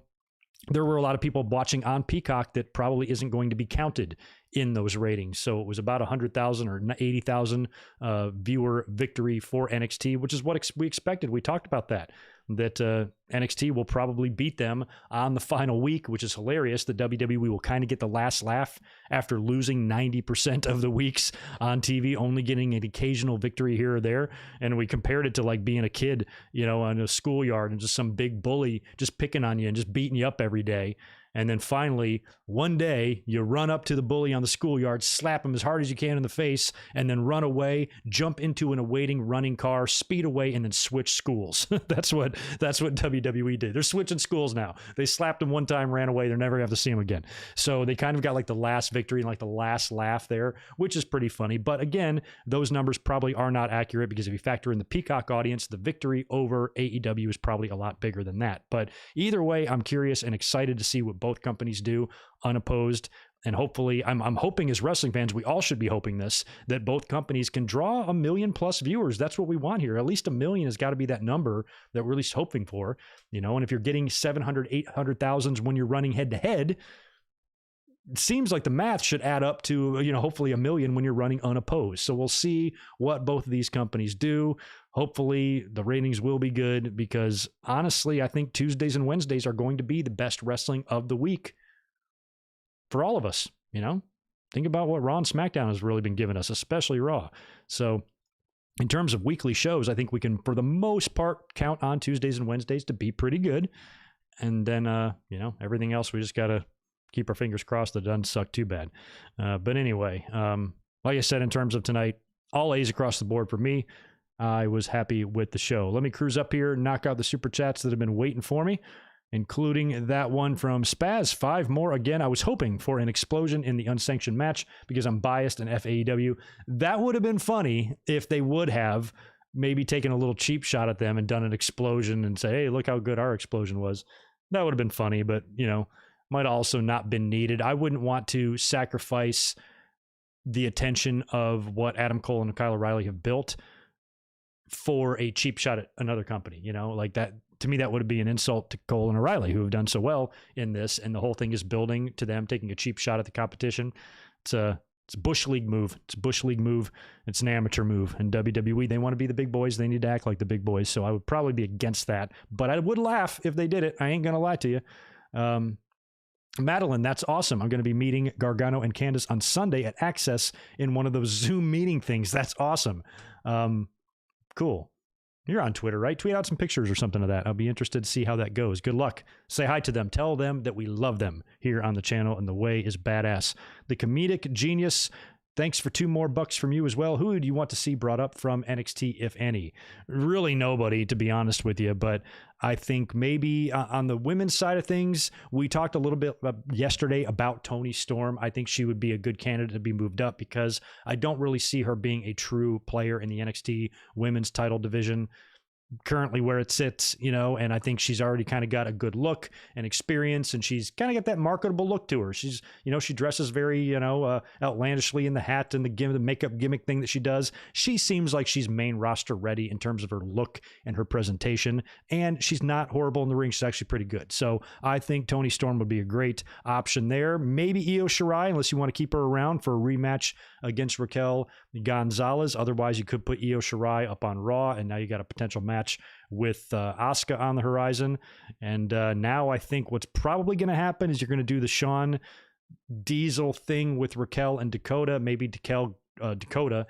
there were a lot of people watching on Peacock that probably isn't going to be counted in those ratings. So it was about 100,000 or 80,000 viewer victory for NXT, which is what we expected. We talked about that NXT will probably beat them on the final week, which is hilarious. The WWE will kind of get the last laugh after losing 90% of the weeks on TV, only getting an occasional victory here or there. And we compared it to like being a kid, on a schoolyard, and just some big bully just picking on you and just beating you up every day. And then finally, one day, you run up to the bully on the schoolyard, slap him as hard as you can in the face, and then run away, jump into an awaiting running car, speed away, and then switch schools. That's what WWE did. They're switching schools now. They slapped him one time, ran away. They're never going to have to see him again. So they kind of got like the last victory and like the last laugh there, which is pretty funny. But again, those numbers probably are not accurate, because if you factor in the Peacock audience, the victory over AEW is probably a lot bigger than that. But either way, I'm curious and excited to see what both companies do unopposed. And hopefully, I'm hoping as wrestling fans, we all should be hoping that both companies can draw 1 million plus viewers. That's what we want here. At least 1 million has got to be that number that we're at least hoping for, and if you're getting 700, 800,000 when you're running head to head, it seems like the math should add up to, hopefully 1 million when you're running unopposed. So we'll see what both of these companies do. Hopefully the ratings will be good, because honestly, I think Tuesdays and Wednesdays are going to be the best wrestling of the week for all of us. Think about what Raw and SmackDown has really been giving us, especially Raw. So in terms of weekly shows, I think we can, for the most part, count on Tuesdays and Wednesdays to be pretty good. And then, everything else, we just got to keep our fingers crossed that it doesn't suck too bad. But anyway, like I said, in terms of tonight, all A's across the board for me. I was happy with the show. Let me cruise up here and knock out the super chats that have been waiting for me, including that one from Spaz. 5 more. Again, I was hoping for an explosion in the unsanctioned match because I'm biased and FAEW. That would have been funny if they would have maybe taken a little cheap shot at them and done an explosion and say, hey, look how good our explosion was. That would have been funny, but, might also not been needed. I wouldn't want to sacrifice the attention of what Adam Cole and Kyle O'Reilly have built for a cheap shot at another company, you know, like that. To me, that would be an insult to Cole and O'Reilly, who have done so well in this. And the whole thing is building to them taking a cheap shot at the competition. It's a Bush League move. It's a Bush League move. It's an amateur move. And WWE, they want to be the big boys. They need to act like the big boys. So I would probably be against that. But I would laugh if they did it. I ain't going to lie to you. Madeline, that's awesome. I'm going to be meeting Gargano and Candice on Sunday at Access in one of those Zoom meeting things. That's awesome. Cool. You're on Twitter, right? Tweet out some pictures or something of that. I'll be interested to see how that goes. Good luck. Say hi to them. Tell them that we love them here on the channel, and the way is badass. The comedic genius, thanks for $2 more from you as well. Who do you want to see brought up from NXT, if any? Really nobody, to be honest with you, but I think maybe on the women's side of things, we talked a little bit yesterday about Toni Storm. I think she would be a good candidate to be moved up because I don't really see her being a true player in the NXT women's title division currently where it sits, you know, and I think she's already kind of got a good look and experience, and she's kind of got that marketable look to her. She's, you know, she dresses very, you know, outlandishly in the hat and the makeup gimmick thing that she does. She seems like she's main roster ready in terms of her look and her presentation, and she's not horrible in the ring. She's actually pretty good. So I think Toni Storm would be a great option there. Maybe Io Shirai, unless you want to keep her around for a rematch against Raquel Gonzalez. Otherwise, you could put Io Shirai up on Raw, and now you got a potential match with Asuka on the horizon. And now I think what's probably going to happen is you're going to do the Shawn Diesel thing with Raquel and Dakota. Maybe Dakota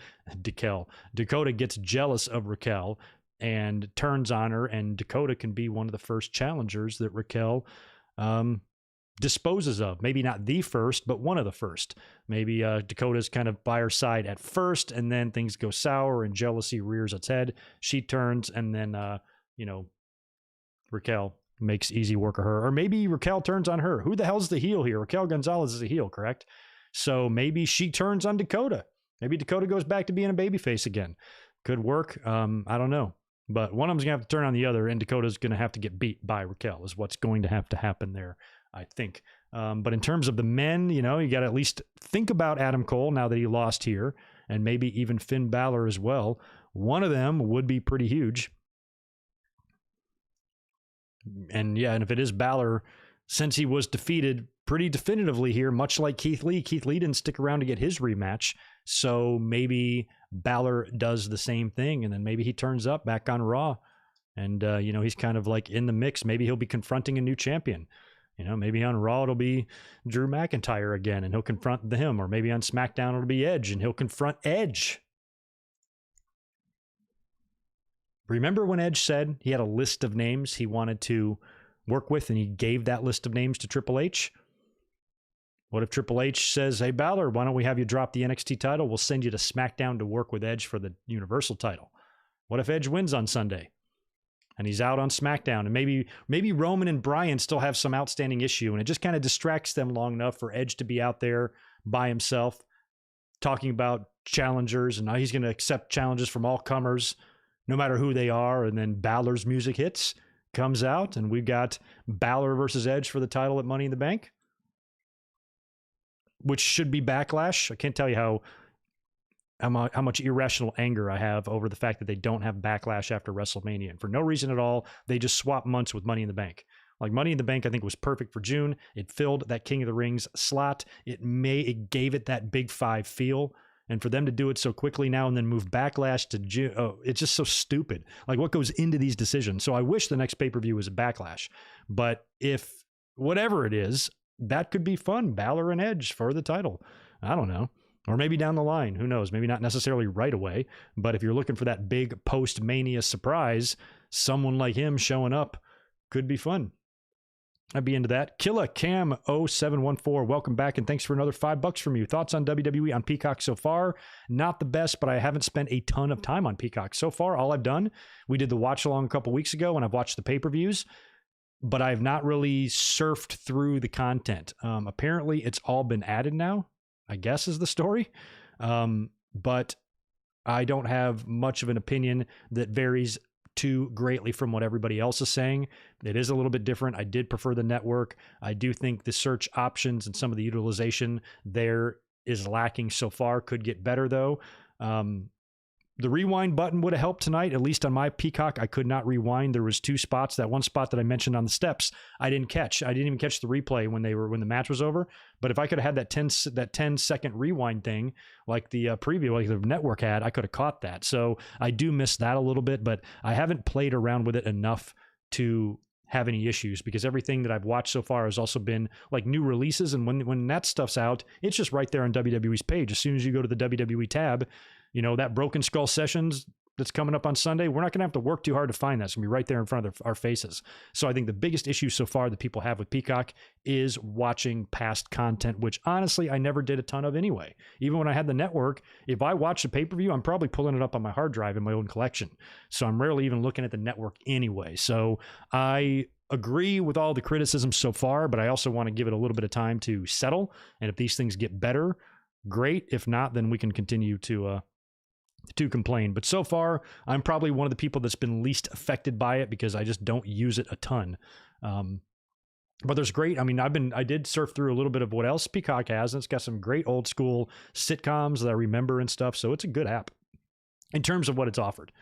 gets jealous of Raquel and turns on her, and Dakota can be one of the first challengers that Raquel disposes of. Maybe not the first, but one of the first. Maybe Dakota's kind of by her side at first, and then things go sour and jealousy rears its head. She turns, and then you know, Raquel makes easy work of her. Or maybe Raquel turns on her. Who the hell's the heel here? Raquel Gonzalez is a heel, correct? So maybe she turns on Dakota. Maybe Dakota goes back to being a babyface again. Could work. I don't know. But one of them's going to have to turn on the other, and Dakota's going to have to get beat by Raquel is what's going to have to happen there, I think. But in terms of the men, you know, you got to at least think about Adam Cole now that he lost here, and maybe even Finn Balor as well. One of them would be pretty huge. And yeah, and if it is Balor, since he was defeated pretty definitively here, much like Keith Lee didn't stick around to get his rematch. So maybe Balor does the same thing, and then maybe he turns up back on Raw, and you know, he's kind of like in the mix. Maybe he'll be confronting a new champion. You know, maybe on Raw it'll be Drew McIntyre again, and he'll confront him. Or maybe on SmackDown it'll be Edge, and he'll confront Edge. Remember when Edge said he had a list of names he wanted to work with, and he gave that list of names to Triple H? What if Triple H says, hey, Balor, why don't we have you drop the NXT title? We'll send you to SmackDown to work with Edge for the Universal title. What if Edge wins on Sunday and he's out on SmackDown, and maybe Roman and Bryan still have some outstanding issue, and it just kind of distracts them long enough for Edge to be out there by himself talking about challengers, and now he's going to accept challenges from all comers, no matter who they are. And then Balor's music hits, comes out, and we've got Balor versus Edge for the title at Money in the Bank, which should be Backlash. I can't tell you how much irrational anger I have over the fact that they don't have Backlash after WrestleMania. And for no reason at all, they just swap months with Money in the Bank. Like Money in the Bank, I think, was perfect for June. It filled that King of the Rings slot. It gave it that Big Five feel. And for them to do it so quickly now and then move Backlash to June, it's just so stupid. Like, what goes into these decisions? So I wish the next pay-per-view was a Backlash. But if whatever it is, that could be fun. Balor and Edge for the title. I don't know. Or maybe down the line. Who knows? Maybe not necessarily right away. But if you're looking for that big post-Mania surprise, someone like him showing up could be fun. I'd be into that. Killa Cam 0714, welcome back, and thanks for another $5 from you. Thoughts on WWE on Peacock so far? Not the best, but I haven't spent a ton of time on Peacock. So far, all I've done, we did the watch along a couple weeks ago, and I've watched the pay-per-views, but I've not really surfed through the content. Apparently, it's all been added now, I guess is the story. But I don't have much of an opinion that varies too greatly from what everybody else is saying. It is a little bit different. I did prefer the network. I do think the search options and some of the utilization there is lacking so far. Could get better though. The rewind button would have helped tonight, at least on my Peacock. I could not rewind. There was 2 spots. That one spot that I mentioned on the steps, I didn't catch. I didn't even catch the replay when the match was over. But if I could have had that 10-second rewind thing, like the preview, like the network had, I could have caught that. So I do miss that a little bit, but I haven't played around with it enough to have any issues, because everything that I've watched so far has also been like new releases. And when that stuff's out, it's just right there on WWE's page. As soon as you go to the WWE tab, you know, that Broken Skull Sessions that's coming up on Sunday, we're not going to have to work too hard to find that. It's going to be right there in front of our faces. So I think the biggest issue so far that people have with Peacock is watching past content, which honestly, I never did a ton of anyway. Even when I had the network, if I watch a pay-per-view, I'm probably pulling it up on my hard drive in my own collection. So I'm rarely even looking at the network anyway. So I agree with all the criticisms so far, but I also want to give it a little bit of time to settle. And if these things get better, great. If not, then we can continue to complain. But so far, I'm probably one of the people that's been least affected by it, because I just don't use it a ton. But there's great, I mean, I did surf through a little bit of what else Peacock has, and it's got some great old school sitcoms that I remember and stuff. So it's a good app in terms of what it's offered.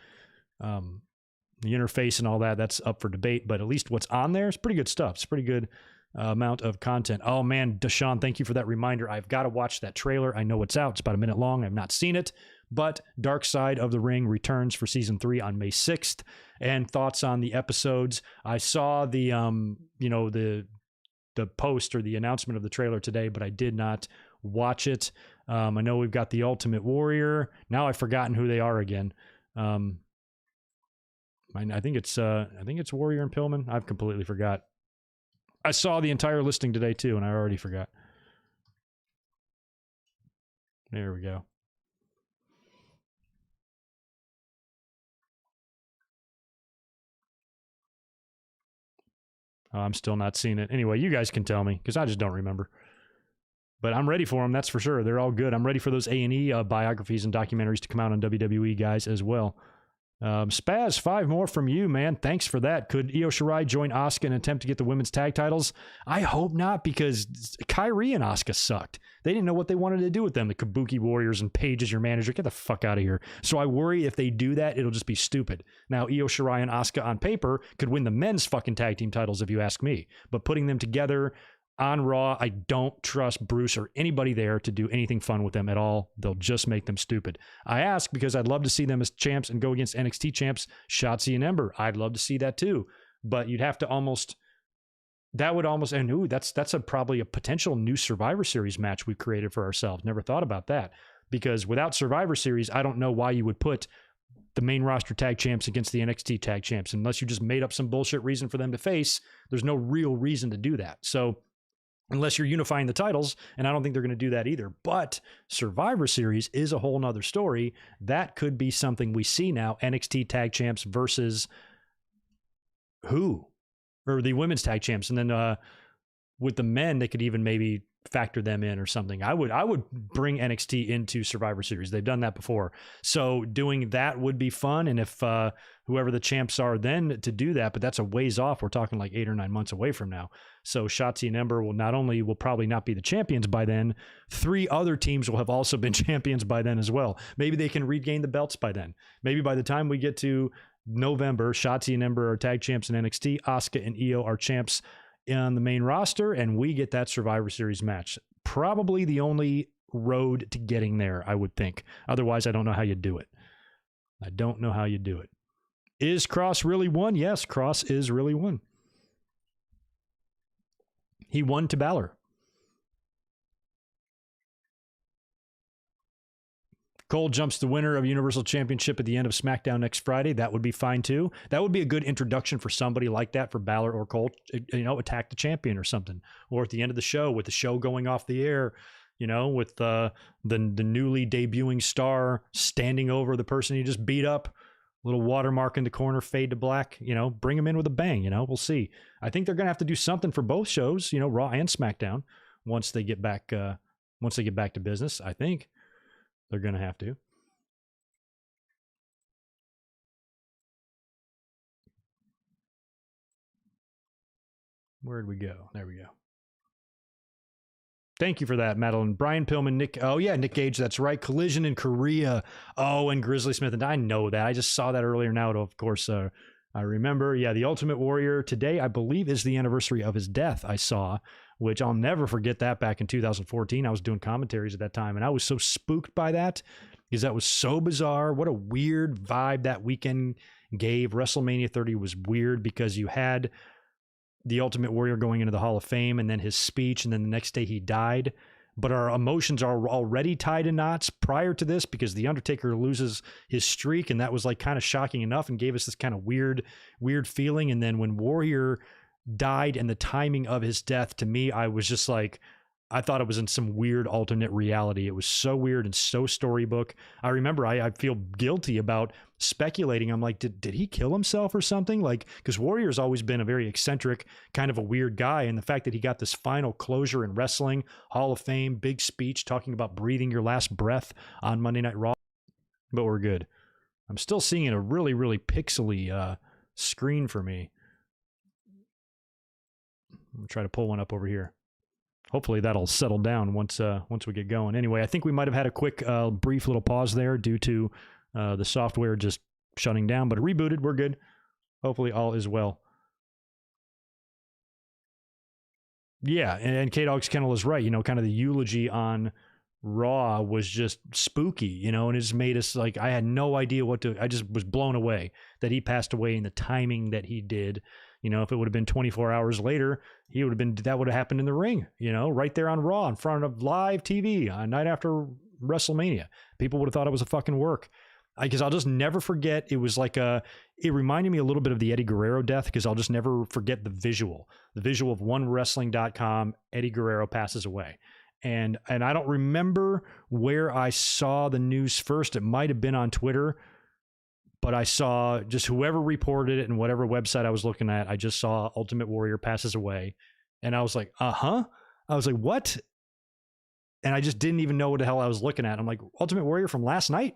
The interface and all that, that's up for debate, but at least what's on there is pretty good stuff. It's pretty good amount of content. Oh man, Deshaun, thank you for that reminder. I've got to watch that trailer. I know it's out. It's about a minute long. I've not seen it, but Dark Side of the Ring returns for season 3 on May 6th. And thoughts on the episodes. I saw the, the post or the announcement of the trailer today, but I did not watch it. I know we've got the Ultimate Warrior. Now I've forgotten who they are again. I think it's Warrior and Pillman. I've completely forgot. I saw the entire listing today too, and I already forgot. There we go. Oh, I'm still not seeing it. Anyway, you guys can tell me, because I just don't remember. But I'm ready for them, that's for sure. They're all good. I'm ready for those A&E biographies and documentaries to come out on WWE, guys, as well. Spaz, 5 more from you, man. Thanks for that. Could Io Shirai join Asuka and attempt to get the women's tag titles? I hope not, because Kairi and Asuka sucked. They didn't know what they wanted to do with them. The Kabuki Warriors and Paige as your manager. Get the fuck out of here. So I worry if they do that, it'll just be stupid. Now, Io Shirai and Asuka on paper could win the men's fucking tag team titles, if you ask me. But putting them together on Raw, I don't trust Bruce or anybody there to do anything fun with them at all. They'll just make them stupid. I ask because I'd love to see them as champs and go against NXT champs, Shotzi and Ember. I'd love to see that too. But you'd have to that's probably a potential new Survivor Series match we've created for ourselves. Never thought about that. Because without Survivor Series, I don't know why you would put the main roster tag champs against the NXT tag champs. Unless you just made up some bullshit reason for them to face, there's no real reason to do that. So unless you're unifying the titles, and I don't think they're going to do that either. But Survivor Series is a whole nother story. That could be something we see now. NXT tag champs versus who? Or the women's tag champs. And then with the men, they could even maybe factor them in or something. I would bring NXT into Survivor Series. They've done that before. So doing that would be fun. And if whoever the champs are then to do that, but that's a ways off. We're talking like 8 or 9 months away from now. So Shotzi and Ember will probably not be the champions by then. 3 other teams will have also been champions by then as well. Maybe they can regain the belts by then. Maybe by the time we get to November, Shotzi and Ember are tag champs in NXT. Asuka and Io are champs on the main roster, and we get that Survivor Series match. Probably the only road to getting there, I would think. Otherwise, I don't know how you do it. I don't know how you do it. Is Kross really won? Yes, Kross is really won. He won to Balor. Cole jumps the winner of Universal Championship at the end of SmackDown next Friday. That would be fine too. That would be a good introduction for somebody like that, for Balor or Cole. Attack the champion or something. Or at the end of the show, with the show going off the air, with the newly debuting star standing over the person he just beat up. Little watermark in the corner, fade to black. Bring him in with a bang. We'll see. I think they're going to have to do something for both shows. Raw and SmackDown, once they get back to business. I think they're going to have to. Where'd we go? There we go. Thank you for that, Madeline. Brian Pillman, Nick Gage, that's right. Collision in Korea. Oh, and Grizzly Smith. And I know that. I just saw that earlier now, of course. I remember. Yeah, the Ultimate Warrior. Today, I believe, is the anniversary of his death, I saw, which I'll never forget that back in 2014. I was doing commentaries at that time, and I was so spooked by that because that was so bizarre. What a weird vibe that weekend gave. WrestleMania 30 was weird because you had the Ultimate Warrior going into the Hall of Fame and then his speech, and then the next day he died. But our emotions are already tied in knots prior to this because The Undertaker loses his streak, and that was like kind of shocking enough and gave us this kind of weird feeling. And then when Warrior died and the timing of his death, to me, I was just like, I thought it was in some weird alternate reality. It was so weird and so storybook. I remember I feel guilty about speculating. I'm like, did he kill himself or something? Like, because Warrior's always been a very eccentric, kind of a weird guy. And the fact that he got this final closure in wrestling, Hall of Fame, big speech talking about breathing your last breath on Monday Night Raw. But we're good. I'm still seeing a really, really pixely screen for me. I'm going to try to pull one up over here. Hopefully that'll settle down once we get going. Anyway, I think we might have had a quick, brief little pause there due to the software just shutting down, but it rebooted. We're good. Hopefully all is well. Yeah, and K-Dog's Kennel is right. You know, kind of the eulogy on Raw was just spooky, you know, and it just made us like, I had no idea I just was blown away that he passed away in the timing that he did. You know, if it would have been 24 hours later, that would have happened in the ring, you know, right there on Raw in front of live TV on night after WrestleMania. People would have thought it was a fucking work. Because I'll just never forget. It was like it reminded me a little bit of the Eddie Guerrero death, because I'll just never forget the visual of OneWrestling.com. Eddie Guerrero passes away. And I don't remember where I saw the news first. It might have been on Twitter, but I saw just whoever reported it and whatever website I was looking at, I just saw Ultimate Warrior passes away. And I was like, I was like, what? And I just didn't even know what the hell I was looking at. I'm like, Ultimate Warrior from last night?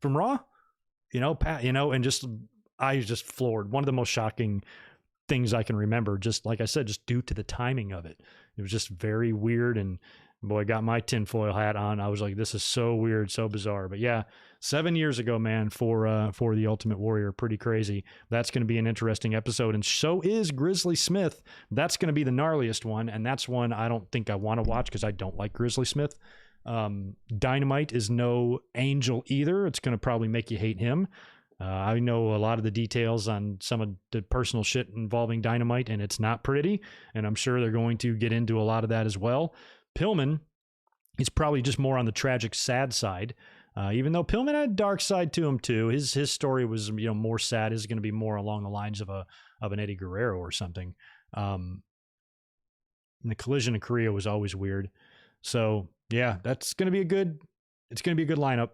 From Raw? You know, and I was just floored. One of the most shocking things I can remember, just like I said, just due to the timing of it. It was just very weird, and boy, I got my tinfoil hat on. I was like, this is so weird, so bizarre. But yeah, 7 years ago, man, for the Ultimate Warrior, pretty crazy. That's going to be an interesting episode, and so is Grizzly Smith. That's going to be the gnarliest one, and that's one I don't think I want to watch because I don't like Grizzly Smith. Dynamite is no angel either. It's going to probably make you hate him. I know a lot of the details on some of the personal shit involving Dynamite, and it's not pretty, and I'm sure they're going to get into a lot of that as well. Pillman is probably just more on the tragic, sad side, even though Pillman had a dark side to him too. His story was, you know, more sad. Is going to be more along the lines of an Eddie Guerrero or something. And the Collision in Korea was always weird. So yeah, it's going to be a good lineup.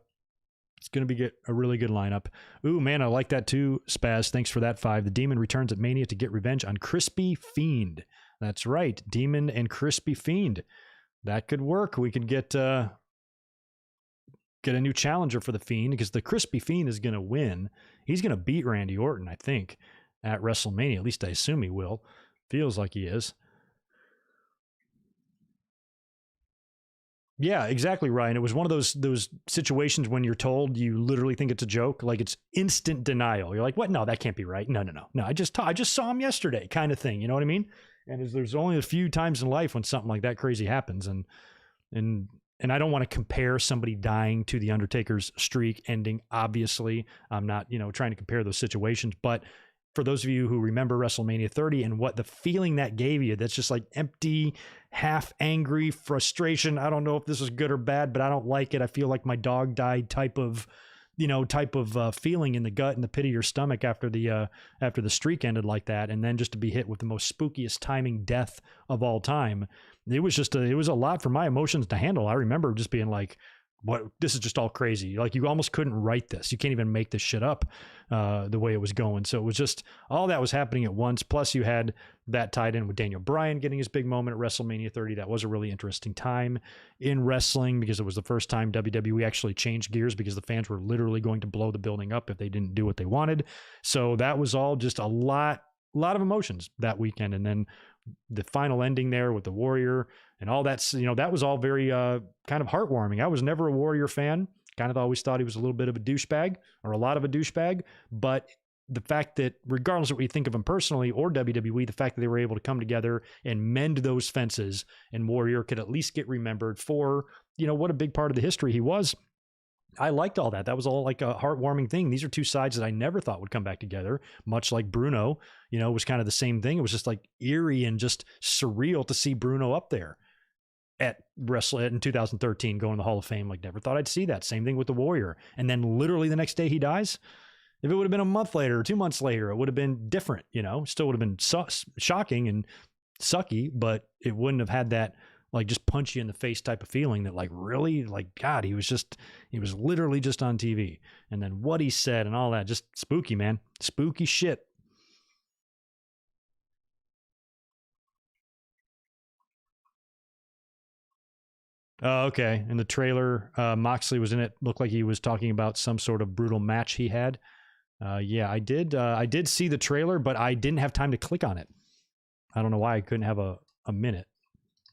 It's going to be a really good lineup. Ooh, man, I like that too, Spaz. Thanks for that 5. The Demon returns at Mania to get revenge on Crispy Fiend. That's right, Demon and Crispy Fiend. That could work. We could get a new challenger for the Fiend, because the Crispy Fiend is going to win. He's going to beat Randy Orton, I think, at WrestleMania. At least I assume he will. Feels like he is. Yeah, exactly, Ryan. It was one of those situations when you're told, you literally think it's a joke, like it's instant denial. You're like, "What? No, that can't be right. No. I just saw him yesterday," kind of thing. You know what I mean? And there's only a few times in life when something like that crazy happens, and I don't want to compare somebody dying to the Undertaker's streak ending. Obviously, I'm not, trying to compare those situations, but for those of you who remember WrestleMania 30 and what the feeling that gave you, that's just like empty, half angry frustration. I don't know if this is good or bad, but I don't like it. I feel like my dog died type of feeling in the gut and the pit of your stomach after the streak ended like that. And then just to be hit with the most spookiest timing death of all time. It was a lot for my emotions to handle. I remember just being like, what, this is just all crazy. Like, you almost couldn't write this. You can't even make this shit up the way it was going. So it was just all that was happening at once. Plus you had that tied in with Daniel Bryan getting his big moment at WrestleMania 30. That was a really interesting time in wrestling, because it was the first time WWE actually changed gears, because the fans were literally going to blow the building up if they didn't do what they wanted. So that was all just a lot lot of emotions that weekend. And then the final ending there with the Warrior and all that, you know, that was all very kind of heartwarming. I was never a Warrior fan. Kind of always thought he was a little bit of a douchebag, or a lot of a douchebag. But the fact that regardless of what you think of him personally or WWE, the fact that they were able to come together and mend those fences, and Warrior could at least get remembered for, you know, what a big part of the history he was. I liked all that. That was all like a heartwarming thing. These are two sides that I never thought would come back together, much like Bruno, you know, was kind of the same thing. It was just like eerie and just surreal to see Bruno up there at Wrestle in 2013 going to the Hall of Fame. Like, never thought I'd see that. Same thing with the Warrior. And then literally the next day he dies. If it would have been a month later or 2 months later, it would have been different, you know, still would have been shocking and sucky, but it wouldn't have had that, like, just punch you in the face type of feeling that, like, really, like, God, he was literally just on TV. And then what he said and all that, just spooky, man. Spooky shit. Oh, okay. In the trailer, Moxley was in it. Looked like he was talking about some sort of brutal match he had. Yeah, I did see the trailer, but I didn't have time to click on it. I don't know why I couldn't have a minute,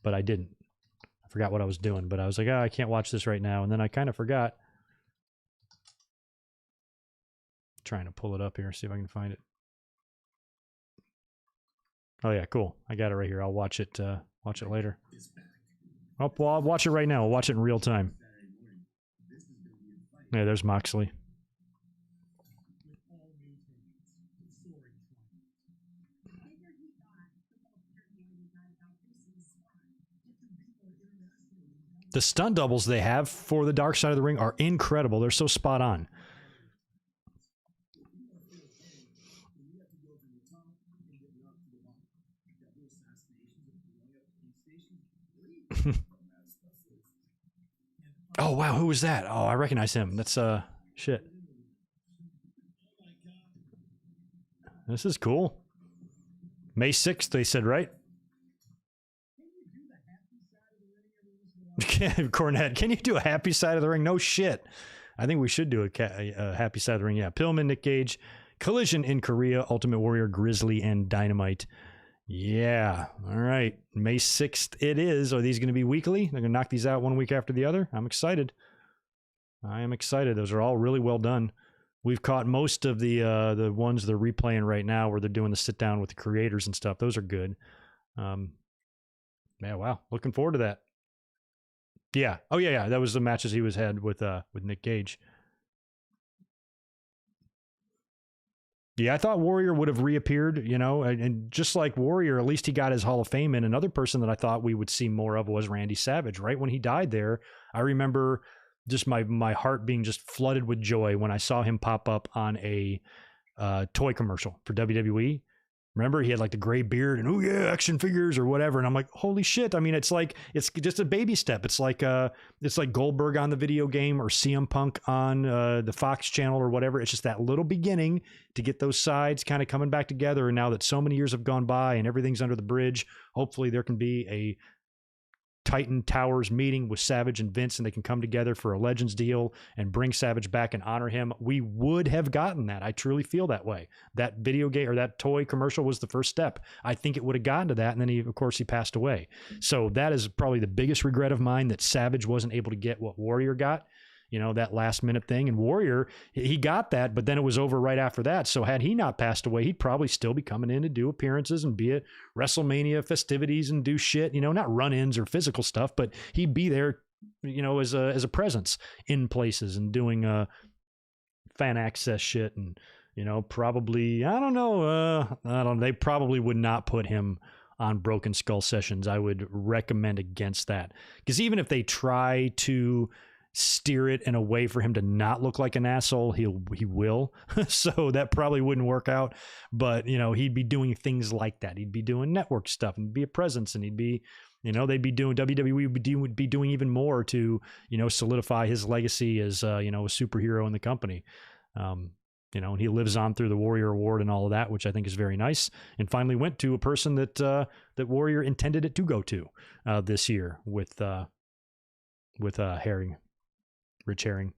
but I didn't. I forgot what I was doing, but I was like, oh, I can't watch this right now. And then I kind of forgot. Trying to pull it up here, see if I can find it. Oh yeah, cool. I got it right here. I'll watch it later. Oh, well, I'll watch it right now. I'll watch it in real time. Yeah, there's Moxley. The stunt doubles they have for the Dark Side of the Ring are incredible. They're so spot on. Oh, wow. Who was that? Oh, I recognize him. That's, shit. This is cool. May 6th, they said, right? Cornette, can you do a happy side of the ring? No shit. I think we should do a happy side of the ring. Yeah, Pillman, Nick Gage, Collision in Korea, Ultimate Warrior, Grizzly, and Dynamite. Yeah. All right. May 6th it is. Are these going to be weekly? They're going to knock these out one week after the other? I'm excited. I am excited. Those are all really well done. We've caught most of the ones they're replaying right now where they're doing the sit down with the creators and stuff. Those are good. Yeah, wow. Looking forward to that. Yeah. Oh, yeah. That was the matches he was had with Nick Gage. Yeah, I thought Warrior would have reappeared, you know, and just like Warrior, at least he got his Hall of Fame in. Another person that I thought we would see more of was Randy Savage. Right when he died there, I remember just my heart being just flooded with joy when I saw him pop up on a toy commercial for WWE. Remember, he had like the gray beard and, oh yeah, action figures or whatever. And I'm like, holy shit. I mean, it's just a baby step. It's like Goldberg on the video game or CM Punk on the Fox channel or whatever. It's just that little beginning to get those sides kind of coming back together. And now that so many years have gone by and everything's under the bridge, hopefully there can be a Titan Towers meeting with Savage and Vince, and they can come together for a Legends deal and bring Savage back and honor him. We would have gotten that. I truly feel that way. That video game or that toy commercial was the first step. I think it would have gotten to that. And then he passed away. So that is probably the biggest regret of mine, that Savage wasn't able to get what Warrior got. You know, that last minute thing. And Warrior, he got that, but then it was over right after that. So had he not passed away, he'd probably still be coming in to do appearances and be at WrestleMania festivities and do shit, you know, not run-ins or physical stuff, but he'd be there, you know, as a presence in places and doing fan access shit. And, you know, probably, I don't know, they probably would not put him on Broken Skull Sessions. I would recommend against that, because even if they try to steer it in a way for him to not look like an asshole, he will. So that probably wouldn't work out. But, you know, he'd be doing things like that. He'd be doing network stuff and be a presence, and he'd be, you know, they'd be doing, WWE would be doing even more to, you know, solidify his legacy as, you know, a superhero in the company. You know, and he lives on through the Warrior Award and all of that, which I think is very nice. And finally went to a person that that Warrior intended it to go to this year with Herring. Rich Herring.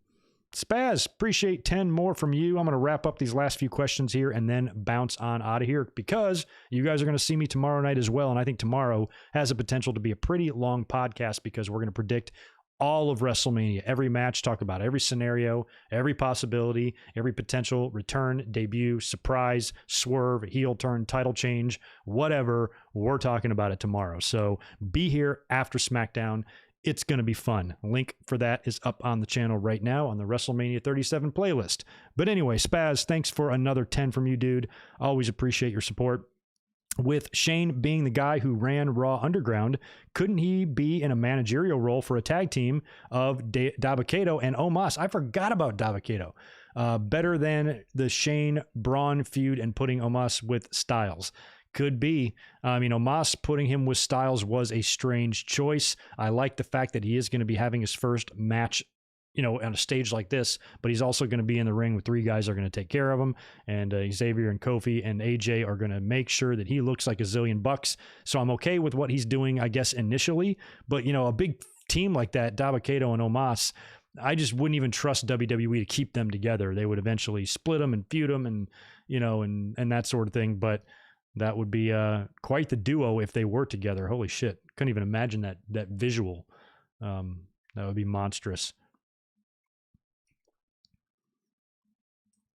Spaz, appreciate 10 more from you. I'm going to wrap up these last few questions here and then bounce on out of here because you guys are going to see me tomorrow night as well. And I think tomorrow has a potential to be a pretty long podcast because we're going to predict all of WrestleMania, every match, talk about every scenario, every possibility, every potential return, debut, surprise, swerve, heel turn, title change, whatever. We're talking about it tomorrow. So be here after SmackDown. It's going to be fun. Link for that is up on the channel right now on the WrestleMania 37 playlist. But anyway, Spaz, thanks for another 10 from you, dude. Always appreciate your support. With Shane being the guy who ran Raw Underground, couldn't he be in a managerial role for a tag team of Dabba-Kato and Omos? I forgot about Dabba-Kato. Better than the Shane Braun feud and putting Omos with Styles. Could be. Omos putting him with Styles was a strange choice. I like the fact that he is going to be having his first match, on a stage like this, but he's also going to be in the ring with three guys that are going to take care of him. And Xavier and Kofi and AJ are going to make sure that he looks like a zillion bucks. So I'm okay with what he's doing, I guess, initially. But, a big team like that, Dabba-Kato and Omos, I just wouldn't even trust WWE to keep them together. They would eventually split them and feud them and, and that sort of thing. But that would be quite the duo if they were together. Holy shit. Couldn't even imagine that visual. That would be monstrous.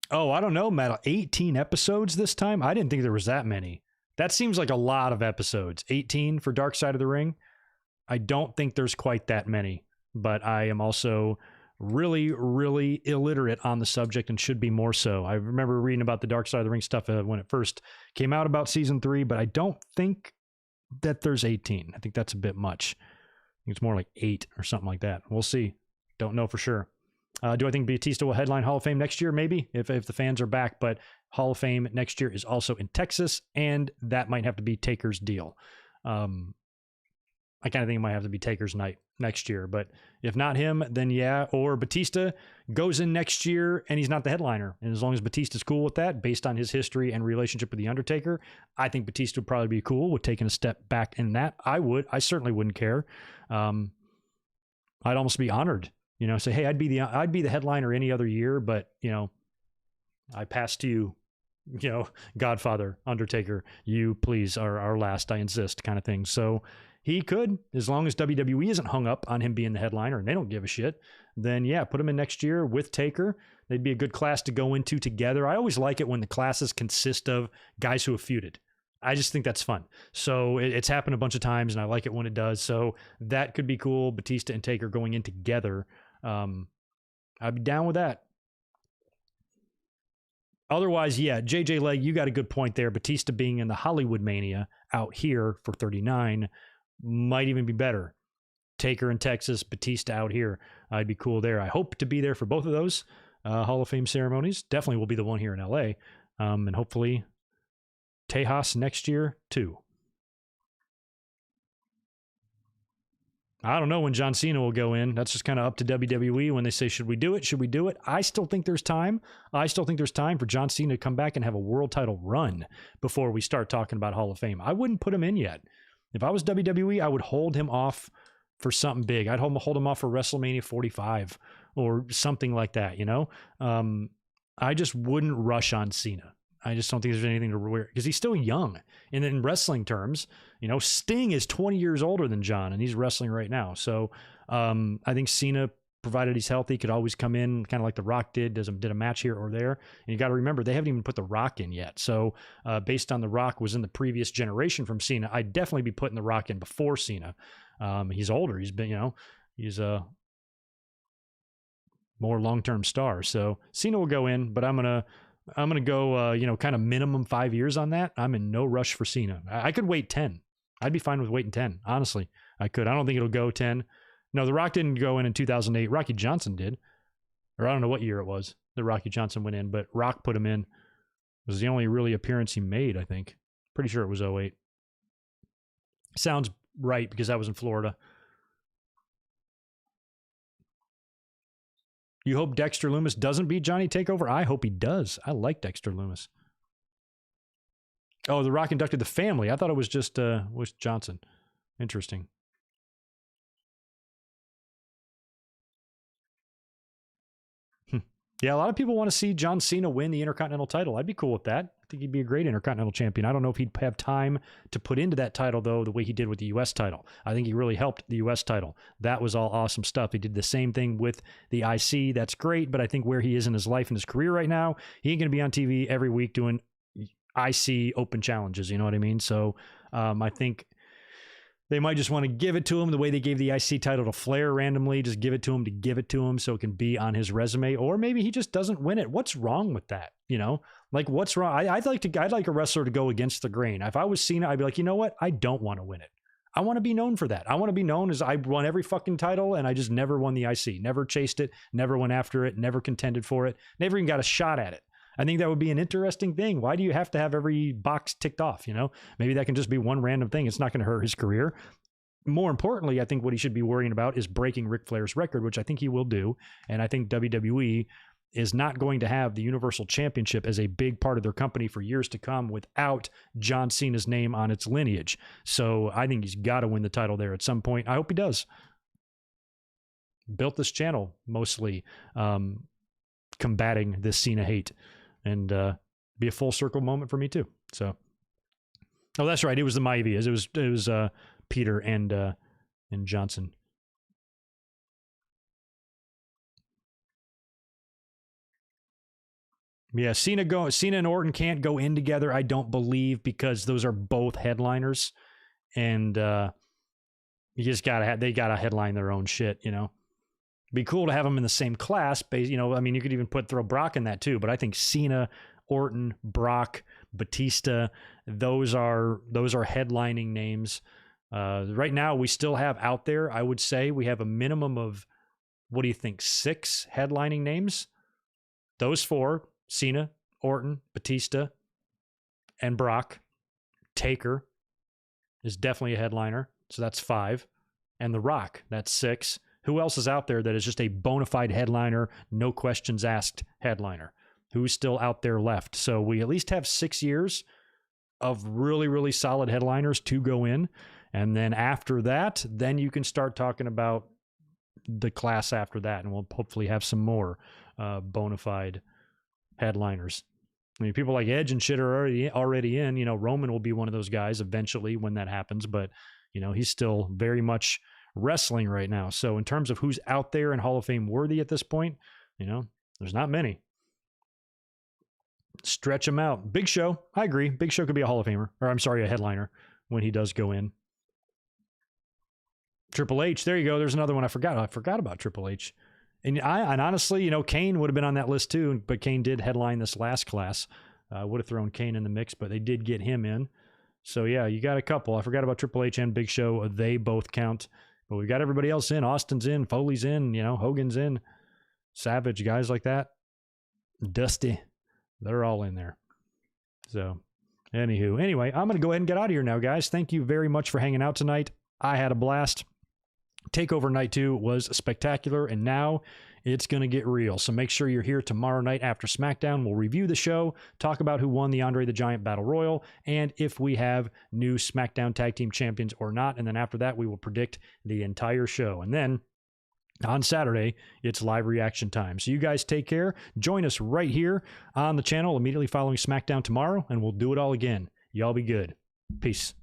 Oh, I don't know, Matt. 18 episodes this time? I didn't think there was that many. That seems like a lot of episodes. 18 for Dark Side of the Ring? I don't think there's quite that many. But I am also really, really illiterate on the subject and should be more so. I remember reading about the Dark Side of the Ring stuff when it first came out about season 3, but I don't think that there's 18. I think that's a bit much. I think it's more like 8 or something like that. We'll see. Don't know for sure. Do I think Batista will headline Hall of Fame next year? Maybe, if the fans are back. But Hall of Fame next year is also in Texas, and that might have to be Taker's deal. I kind of think it might have to be Taker's night next year. But if not him, then yeah. Or Batista goes in next year, and he's not the headliner. And as long as Batista's cool with that, based on his history and relationship with The Undertaker, I think Batista would probably be cool with taking a step back in that. I certainly wouldn't care. I'd almost be honored. Say, hey, I'd be the headliner any other year, but I pass to you, Godfather, Undertaker, you please are our last, I insist, kind of thing. So he could, as long as WWE isn't hung up on him being the headliner and they don't give a shit, then yeah, put him in next year with Taker. They'd be a good class to go into together. I always like it when the classes consist of guys who have feuded. I just think that's fun. So it's happened a bunch of times, and I like it when it does. So that could be cool. Batista and Taker going in together. I'd be down with that. Otherwise, yeah, JJ Leg, you got a good point there. Batista being in the Hollywood Mania out here for 39 might even be better. Taker in Texas, Batista out here. I'd be cool there. I hope to be there for both of those Hall of Fame ceremonies. Definitely will be the one here in LA. And hopefully Tejas next year too. I don't know when John Cena will go in. That's just kind of up to WWE when they say, should we do it? Should we do it? I still think there's time. I still think there's time for John Cena to come back and have a world title run before we start talking about Hall of Fame. I wouldn't put him in yet. If I was WWE, I would hold him off for something big. I'd hold him off for WrestleMania 45 or something like that, I just wouldn't rush on Cena. I just don't think there's anything to wear because he's still young. And in wrestling terms, Sting is 20 years older than John, and he's wrestling right now. So I think Cena, provided he's healthy, could always come in kind of like The Rock did a match here or there. And you got to remember, they haven't even put The Rock in yet. So based on The Rock was in the previous generation from Cena, I'd definitely be putting The Rock in before Cena. He's older. He's been, he's a more long-term star. So Cena will go in, but I'm going to go, kind of minimum 5 years on that. I'm in no rush for Cena. I could wait 10. I'd be fine with waiting 10. Honestly, I could. I don't think it'll go 10. No, The Rock didn't go in 2008. Rocky Johnson did. Or I don't know what year it was that Rocky Johnson went in, but Rock put him in. It was the only really appearance he made, I think. Pretty sure it was 08. Sounds right because that was in Florida. You hope Dexter Lumis doesn't beat Johnny TakeOver? I hope he does. I like Dexter Lumis. Oh, The Rock inducted the family. I thought it was just was Johnson. Interesting. Yeah, a lot of people want to see John Cena win the Intercontinental title. I'd be cool with that. I think he'd be a great Intercontinental champion. I don't know if he'd have time to put into that title, though, the way he did with the U.S. title. I think he really helped the U.S. title. That was all awesome stuff. He did the same thing with the IC. That's great, but I think where he is in his life and his career right now, he ain't going to be on TV every week doing IC open challenges. You know what I mean? So I think they might just want to give it to him the way they gave the IC title to Flair randomly. Just give it to him so it can be on his resume. Or maybe he just doesn't win it. What's wrong with that? You know, like what's wrong? I'd like a wrestler to go against the grain. If I was Cena, I'd be like, you know what? I don't want to win it. I want to be known for that. I want to be known as I won every fucking title and I just never won the IC. Never chased it. Never went after it. Never contended for it. Never even got a shot at it. I think that would be an interesting thing. Why do you have to have every box ticked off? You know, maybe that can just be one random thing. It's not going to hurt his career. More importantly, I think what he should be worrying about is breaking Ric Flair's record, which I think he will do. And I think WWE is not going to have the Universal Championship as a big part of their company for years to come without John Cena's name on its lineage. So I think he's got to win the title there at some point. I hope he does. Built this channel mostly combating this Cena hate, and be a full circle moment for me too. So, oh, that's right. It was the Maivias. It was Peter and Johnson. Yeah, Cena and Orton can't go in together, I don't believe, because those are both headliners, and you just they gotta headline their own shit, you know. Be cool to have them in the same class, you know. I mean, you could even throw Brock in that too, but I think Cena, Orton, Brock, Batista, those are headlining names. Right now, we still have out there, I would say, we have a minimum of, what do you think, 6 headlining names? Those 4, Cena, Orton, Batista, and Brock. Taker is definitely a headliner, so that's 5. And The Rock, that's 6. Who else is out there that is just a bona fide headliner, no questions asked headliner? Who's still out there left? So we at least have 6 years of really, really solid headliners to go in. And then after that, then you can start talking about the class after that. And we'll hopefully have some more bona fide headliners. I mean, people like Edge and shit are already in. You know, Roman will be one of those guys eventually when that happens. But, you know, he's still very much wrestling right now. So in terms of who's out there and Hall of Fame worthy at this point, you know, there's not many. Stretch him out. Big Show, I agree. Big Show could be a Hall of Famer. Or I'm sorry, a headliner when he does go in. Triple H, there you go. There's another one I forgot. I forgot about Triple H. And honestly, you know, Kane would have been on that list too, but Kane did headline this last class. I would have thrown Kane in the mix, but they did get him in. So yeah, you got a couple. I forgot about Triple H and Big Show. They both count. But we got everybody else in. Austin's in. Foley's in. You know, Hogan's in. Savage, guys like that. Dusty. They're all in there. So, anyway, I'm going to go ahead and get out of here now, guys. Thank you very much for hanging out tonight. I had a blast. TakeOver Night 2 was spectacular, and now it's going to get real. So make sure you're here tomorrow night after SmackDown. We'll review the show, talk about who won the Andre the Giant Battle Royal, and if we have new SmackDown Tag Team Champions or not. And then after that, we will predict the entire show. And then on Saturday, it's live reaction time. So you guys take care. Join us right here on the channel immediately following SmackDown tomorrow, and we'll do it all again. Y'all be good. Peace.